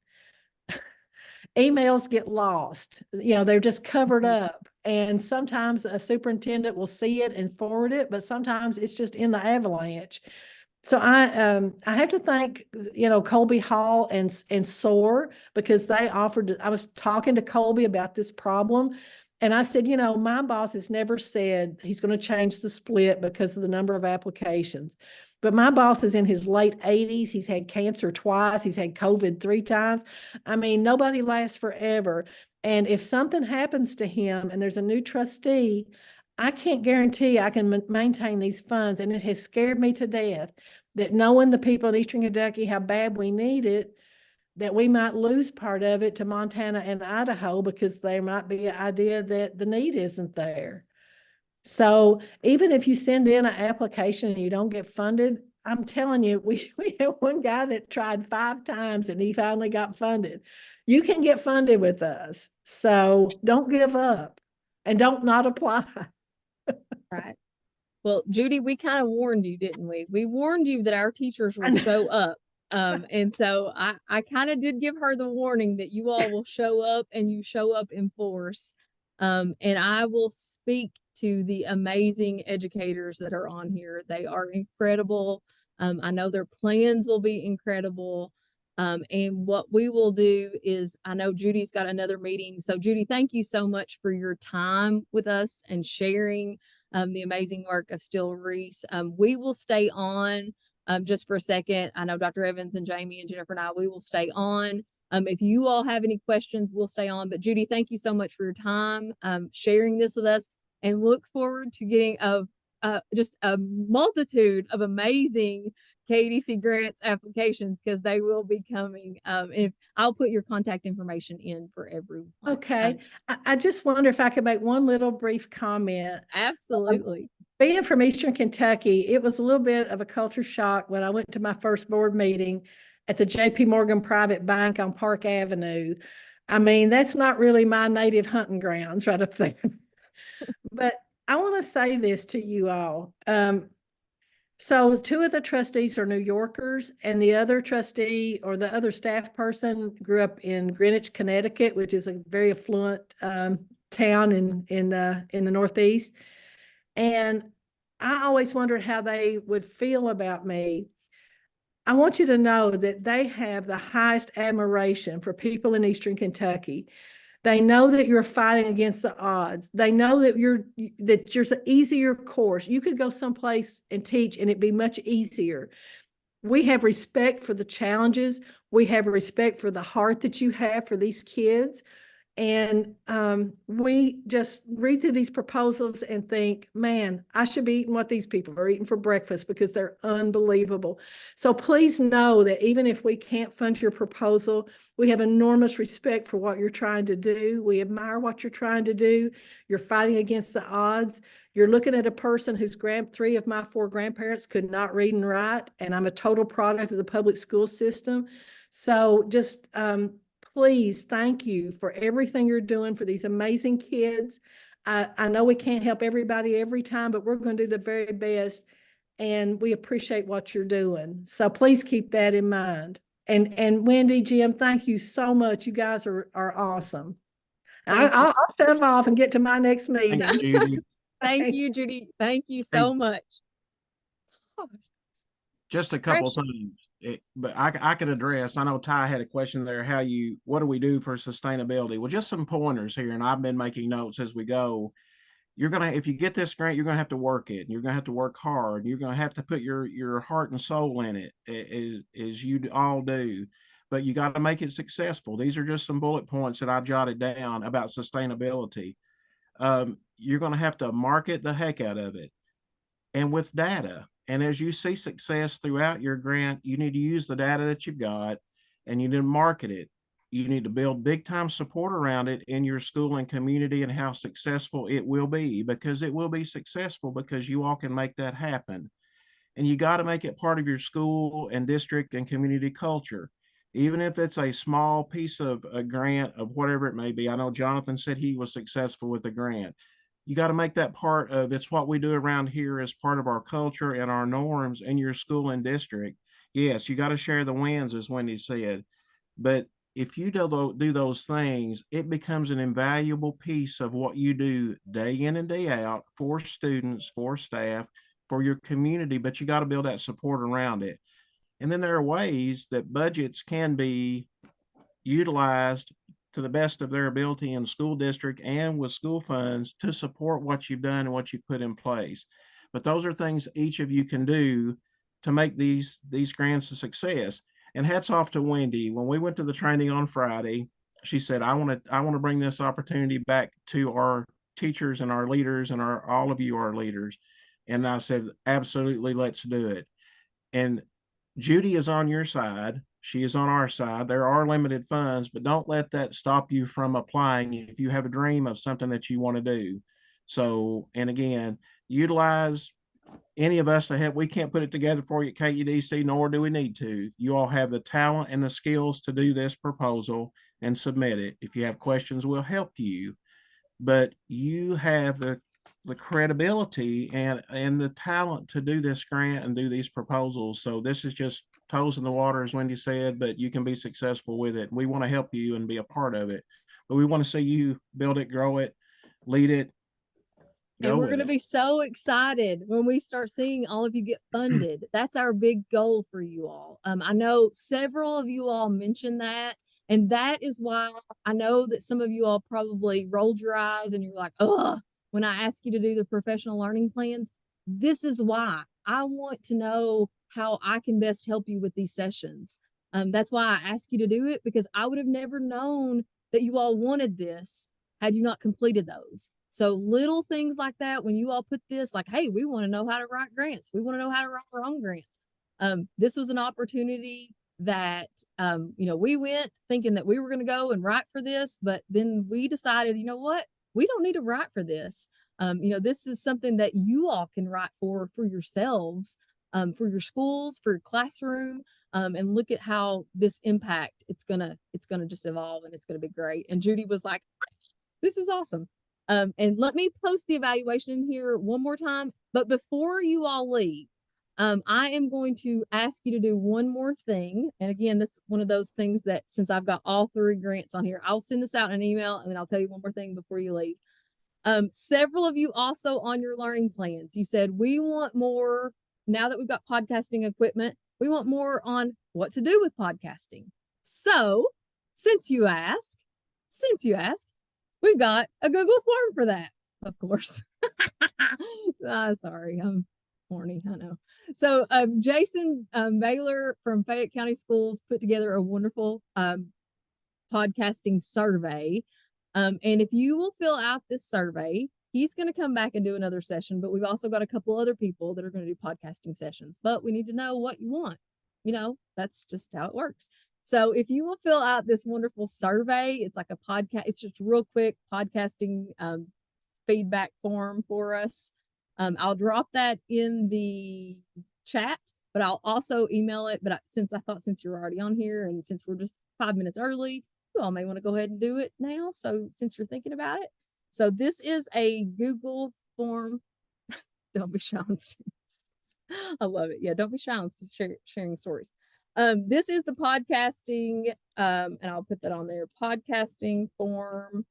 emails get lost. You know, they're just covered up. And sometimes a superintendent will see it and forward it, but sometimes it's just in the avalanche. So I have to thank, you know, Colby Hall and SOAR, because they offered, I was talking to Colby about this problem. And I said, you know, my boss has never said he's going to change the split because of the number of applications. But my boss is in his late 80s. He's had cancer twice. He's had COVID 3 times. I mean, nobody lasts forever. And if something happens to him and there's a new trustee, I can't guarantee I can maintain these funds. And it has scared me to death that, knowing the people in Eastern Kentucky, how bad we need it, that we might lose part of it to Montana and Idaho, because there might be an idea that the need isn't there. So even if you send in an application and you don't get funded, I'm telling you, we have one guy that tried 5 times and he finally got funded. You can get funded with us. So don't give up and don't not apply. right. Well, Judy, we kind of warned you, didn't we? We warned you that our teachers will show up. And so I kind of did give her the warning that you all will show up, and you show up in force. And I will speak to the amazing educators that are on here. They are incredible. I know their plans will be incredible. And what we will do is, I know Judy's got another meeting. So Judy, thank you so much for your time with us and sharing the amazing work of Steele Reese. We will stay on just for a second. I know Dr. Evans and Jamie and Jennifer and I, we will stay on. If you all have any questions, we'll stay on. But Judy, thank you so much for your time sharing this with us, and look forward to getting just a multitude of amazing KDC grants applications, because they will be coming. If I'll put your contact information in for everyone. Okay. I just wonder if I could make one little brief comment. Absolutely. Being from Eastern Kentucky, it was a little bit of a culture shock when I went to my first board meeting at the JP Morgan Private Bank on Park Avenue. I mean, that's not really my native hunting grounds right up there. But I want to say this to you all. So 2 of the trustees are New Yorkers, and the other trustee, or the other staff person, grew up in Greenwich, Connecticut, which is a very affluent town in the Northeast. And I always wondered how they would feel about me. I want you to know that they have the highest admiration for people in Eastern Kentucky. They know that you're fighting against the odds. They know that there's an easier course. You could go someplace and teach and it'd be much easier. We have respect for the challenges. We have respect for the heart that you have for these kids. And we just read through these proposals and think, man, I should be eating what these people are eating for breakfast because they're unbelievable. So please know that even if we can't fund your proposal, we have enormous respect for what you're trying to do. We admire what you're trying to do. You're fighting against the odds. You're looking at a person whose 3 of my 4 grandparents could not read and write, and I'm a total product of the public school system. So just please, thank you for everything you're doing for these amazing kids. I know we can't help everybody every time, but we're going to do the very best, and we appreciate what you're doing. So please keep that in mind. And Wendy, Jim, thank you so much. You guys are awesome. I'll step off and get to my next meeting. Thanks, Judy. Thank you, Judy. Thank you so much. Just a couple Precious. things, but I could address. I know Ty had a question there. What do we do for sustainability? Well, just some pointers here, and I've been making notes as we go. If you get this grant, you're gonna have to work it. You're gonna have to work hard. You're gonna have to put your heart and soul in it, as you all do. But you got to make it successful. These are just some bullet points that I jotted down about sustainability. You're gonna have to market the heck out of it, and with data. And as you see success throughout your grant, you need to use the data that you've got and you need to market it. You need to build big time support around it in your school and community and how successful it will be, because it will be successful because you all can make that happen. And you got to make it part of your school and district and community culture. Even if it's a small piece of a grant of whatever it may be. I know Jonathan said he was successful with the grant. You got to make that part of it's what we do around here as part of our culture and our norms in your school and district. Yes, you got to share the wins, as Wendy said. But if you do those things, it becomes an invaluable piece of what you do day in and day out for students, for staff, for your community. But you got to build that support around it. And then there are ways that budgets can be utilized to the best of their ability in school district and with school funds to support what you've done and what you put in place. But those are things each of you can do to make these grants a success. And hats off to Wendy. When we went to the training on Friday, she said, I want to bring this opportunity back to our teachers and our leaders and all of you, our leaders. And I said, absolutely, let's do it. And Judy is on your side. She is on our side. There are limited funds, but don't let that stop you from applying if you have a dream of something that you want to do. So, and again, utilize any of us to help. We can't put it together for you at KUDC, nor do we need to. You all have the talent and the skills to do this proposal and submit it. If you have questions, we'll help you. But you have the credibility and the talent to do this grant and do these proposals. So this is just toes in the water, as Wendy said, but you can be successful with it. We want to help you and be a part of it, but we want to see you build it, grow it, lead it. And we're going to be so excited when we start seeing all of you get funded. That's our big goal for you all. I know several of you all mentioned that. And that is why I know that some of you all probably rolled your eyes and you're like, oh, when I ask you to do the professional learning plans. This is why I want to know how I can best help you with these sessions. That's why I ask you to do it, because I would have never known that you all wanted this had you not completed those. So little things like that, when you all put this, like, hey, we want to know how to write grants. We want to know how to write our own grants. This was an opportunity that, we went thinking that we were going to go and write for this, but then we decided, you know what, we don't need to write for this. This is something that you all can write for yourselves, for your schools, for your classroom, and look at how this impact, it's gonna just evolve and it's gonna be great. And Judy was like, this is awesome. And let me post the evaluation in here one more time. But before you all leave, I am going to ask you to do one more thing. And again, this is one of those things that since I've got all 3 grants on here, I'll send this out in an email and then I'll tell you one more thing before you leave. Several of you also on your learning plans, you said, we want more, now that we've got podcasting equipment, we want more on what to do with podcasting. So since you asked, we've got a Google form for that, of course. Sorry, I'm horny, I know. So Jason Baylor from Fayette County Schools put together a wonderful podcasting survey. And if you will fill out this survey, he's going to come back and do another session, but we've also got a couple other people that are going to do podcasting sessions, but we need to know what you want. You know, that's just how it works. So if you will fill out this wonderful survey, it's like a podcast, it's just real quick podcasting feedback form for us. I'll drop that in the chat, but I'll also email it. But since you're already on here and since we're just 5 minutes early, you all may want to go ahead and do it now. So since you're thinking about it. So this is a Google form. Don't be shy. I love it. Yeah, don't be shy on sharing stories. This is the podcasting, and I'll put that on there, podcasting form.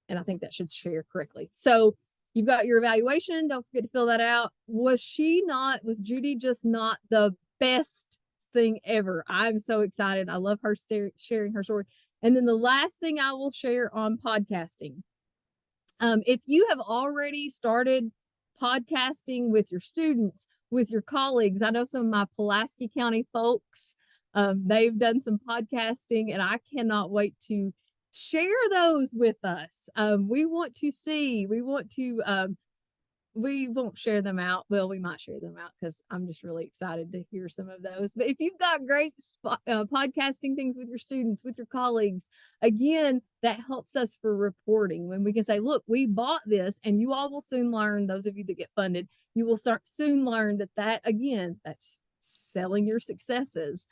And I think that should share correctly. So you've got your evaluation. Don't forget to fill that out. Was Judy just not the best thing ever? I'm so excited. I love her sharing her story. And then the last thing I will share on podcasting. If you have already started podcasting with your students, with your colleagues, I know some of my Pulaski County folks, they've done some podcasting, and I cannot wait to share those with us. We won't share them out. Well, we might share them out because I'm just really excited to hear some of those. But if you've got great podcasting things with your students, with your colleagues, again, that helps us for reporting when we can say, look, we bought this, and you all will soon learn, those of you that get funded, you will soon learn that again, that's selling your successes.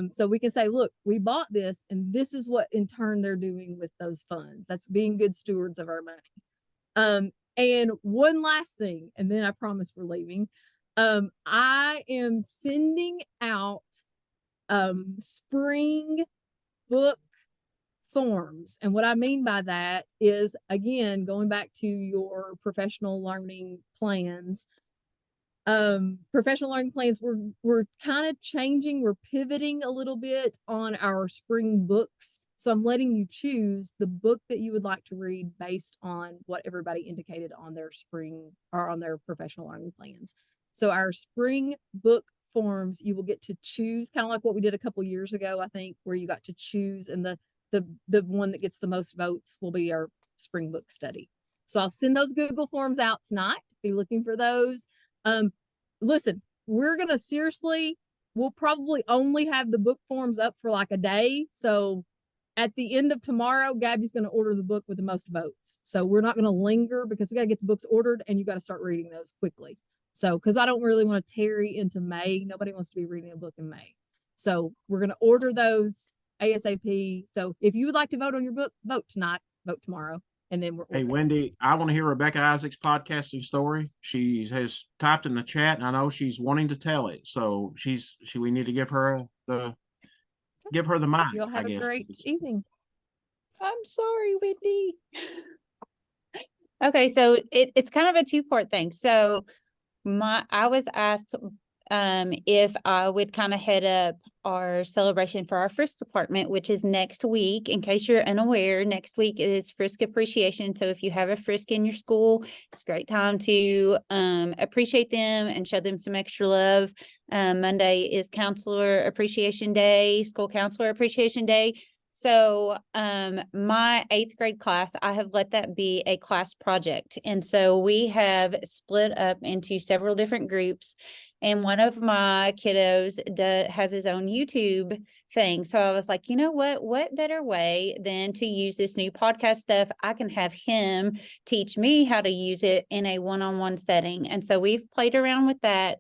So we can say, look, we bought this, and this is what in turn they're doing with those funds. That's being good stewards of our money. And one last thing, and then I promise we're leaving. I am sending out spring book forms. And what I mean by that is, again, going back to your professional learning plans. Professional learning plans, we're kind of changing, we're pivoting a little bit on our spring books. So I'm letting you choose the book that you would like to read based on what everybody indicated on their spring or on their professional learning plans. So our spring book forms, you will get to choose, kind of like what we did a couple years ago, I think, where you got to choose, and the one that gets the most votes will be our spring book study. So I'll send those Google forms out tonight. Be looking for those. Listen, we're gonna we'll probably only have the book forms up for like a day. So at the end of tomorrow, Gabby's going to order the book with the most votes. So we're not going to linger because we got to get the books ordered, and you got to start reading those quickly. So, because I don't really want to tarry into May. Nobody wants to be reading a book in May. So we're going to order those ASAP. So if you would like to vote on your book, vote tonight, vote tomorrow. And then Hey, Wendy, I want to hear Rebecca Isaac's podcasting story. She has typed in the chat, and I know she's wanting to tell it. So we need to give her the mic. You'll have a great evening. I'm sorry, Wendy. Okay, so it's kind of a two-part thing. So I was asked if I would kind of head up our celebration for our Frisk department, which is next week. In case you're unaware, next week is Frisk Appreciation. So if you have a Frisk in your school, it's a great time to appreciate them and show them some extra love. Monday is Counselor Appreciation Day, School Counselor Appreciation Day. So my 8th grade class, I have let that be a class project. And so we have split up into several different groups. And one of my kiddos has his own YouTube thing. So I was like, you know what better way than to use this new podcast stuff? I can have him teach me how to use it in a one-on-one setting. And so we've played around with that.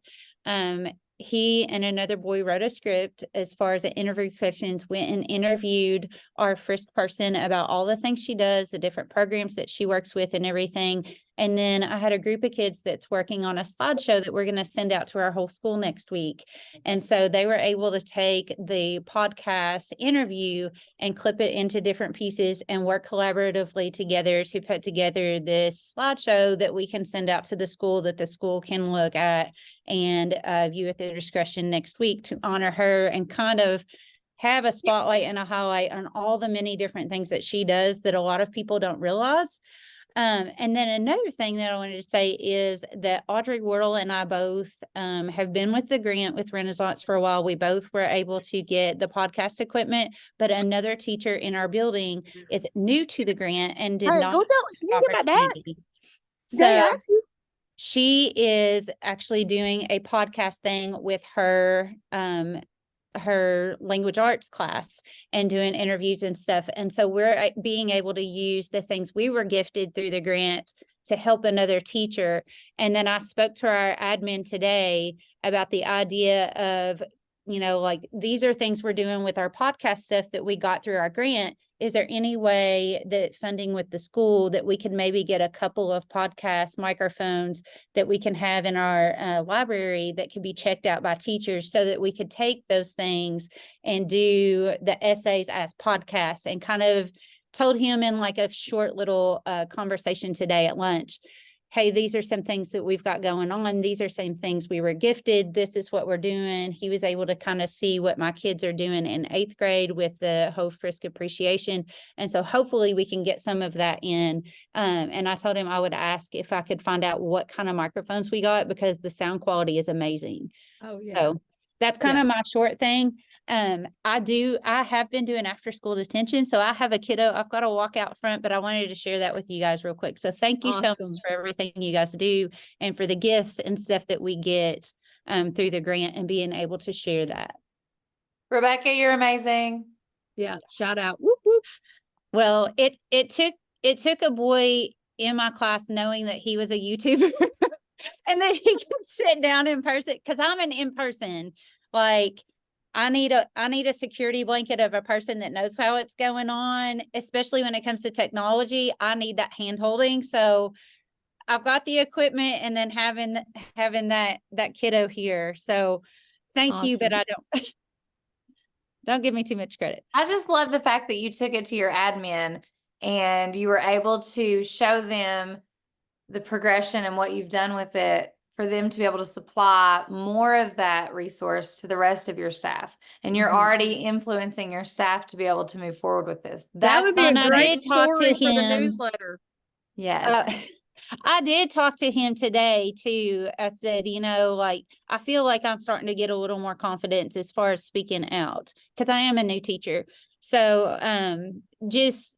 He and another boy wrote a script as far as the interview questions, went and interviewed our Frisk person about all the things she does, the different programs that she works with and everything. And then I had a group of kids that's working on a slideshow that we're going to send out to our whole school next week. And so they were able to take the podcast interview and clip it into different pieces and work collaboratively together to put together this slideshow that we can send out to the school, that the school can look at and view at their discretion next week to honor her and kind of have a spotlight and a highlight on all the many different things that she does that a lot of people don't realize. And then another thing that I wanted to say is that Audrey Wardle and I both have been with the grant with Renaissance for a while. We both were able to get the podcast equipment, but another teacher in our building is new to the grant and did Hey, not go have down. You the get my back. opportunity. They So asked you. she is actually doing a podcast thing with her language arts class and doing interviews and stuff. And so we're being able to use the things we were gifted through the grant to help another teacher. And then I spoke to our admin today about the idea of, like, these are things we're doing with our podcast stuff that we got through our grant. Is there any way that funding with the school that we can maybe get a couple of podcast microphones that we can have in our library that can be checked out by teachers so that we could take those things and do the essays as podcasts? And kind of told him in like a short little conversation today at lunch, hey, these are some things that we've got going on. These are some things we were gifted. This is what we're doing. He was able to kind of see what my kids are doing in 8th grade with the whole Frisk appreciation. And so hopefully we can get some of that in. And I told him I would ask if I could find out what kind of microphones we got, because the sound quality is amazing. Oh, yeah. So that's kind of my short thing. I have been doing after school detention. So I have a kiddo. I've got to walk out front, but I wanted to share that with you guys real quick. So thank you so Awesome. much for everything you guys do and for the gifts and stuff that we get through the grant and being able to share that. Rebecca, you're amazing. Yeah. Shout out. Whoop, whoop. Well, it took a boy in my class knowing that he was a YouTuber and that he could sit down in person, because I'm an in-person, like, I need a security blanket of a person that knows how it's going on, especially when it comes to technology. I need that hand holding. So I've got the equipment and then having that kiddo here. So thank you, but I don't give me too much credit. I just love the fact that you took it to your admin and you were able to show them the progression and what you've done with it, for them to be able to supply more of that resource to the rest of your staff. And you're already influencing your staff to be able to move forward with this. That would be a fun. I great did talk to story for the him. newsletter. Yes. I did talk to him today too. I said, like, I feel like I'm starting to get a little more confidence as far as speaking out, because I am a new teacher. So just,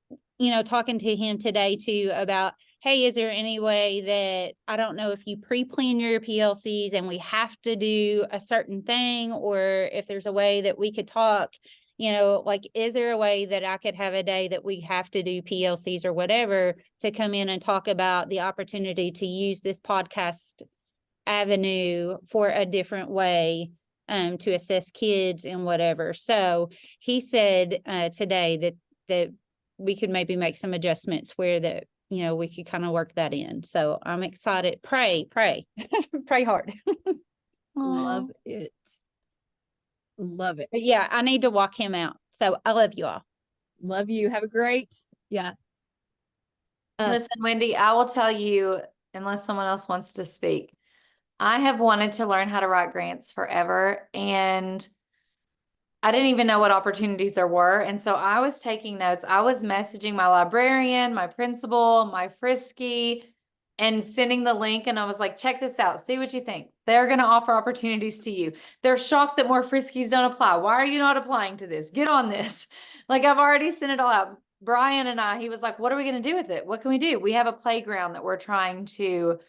talking to him today too about, hey, is there any way that, I don't know if you pre-plan your PLCs and we have to do a certain thing, or if there's a way that we could talk, like, is there a way that I could have a day that we have to do PLCs or whatever to come in and talk about the opportunity to use this podcast avenue for a different way to assess kids and whatever. So he said today that we could maybe make some adjustments where that, we could kind of work that in. So I'm excited. Pray, pray hard. Love it. Love it. But yeah, I need to walk him out. So I love you all. Love you. Have a great, yeah. Listen, Wendy, I will tell you, unless someone else wants to speak, I have wanted to learn how to write grants forever, and I didn't even know what opportunities there were. And so I was taking notes. I was messaging my librarian, my principal, my Frisky, and sending the link. And I was like, check this out. See what you think. They're going to offer opportunities to you. They're shocked that more Friskies don't apply. Why are you not applying to this? Get on this. Like, I've already sent it all out. Brian and he was like, what are we going to do with it? What can we do? We have a playground that we're trying to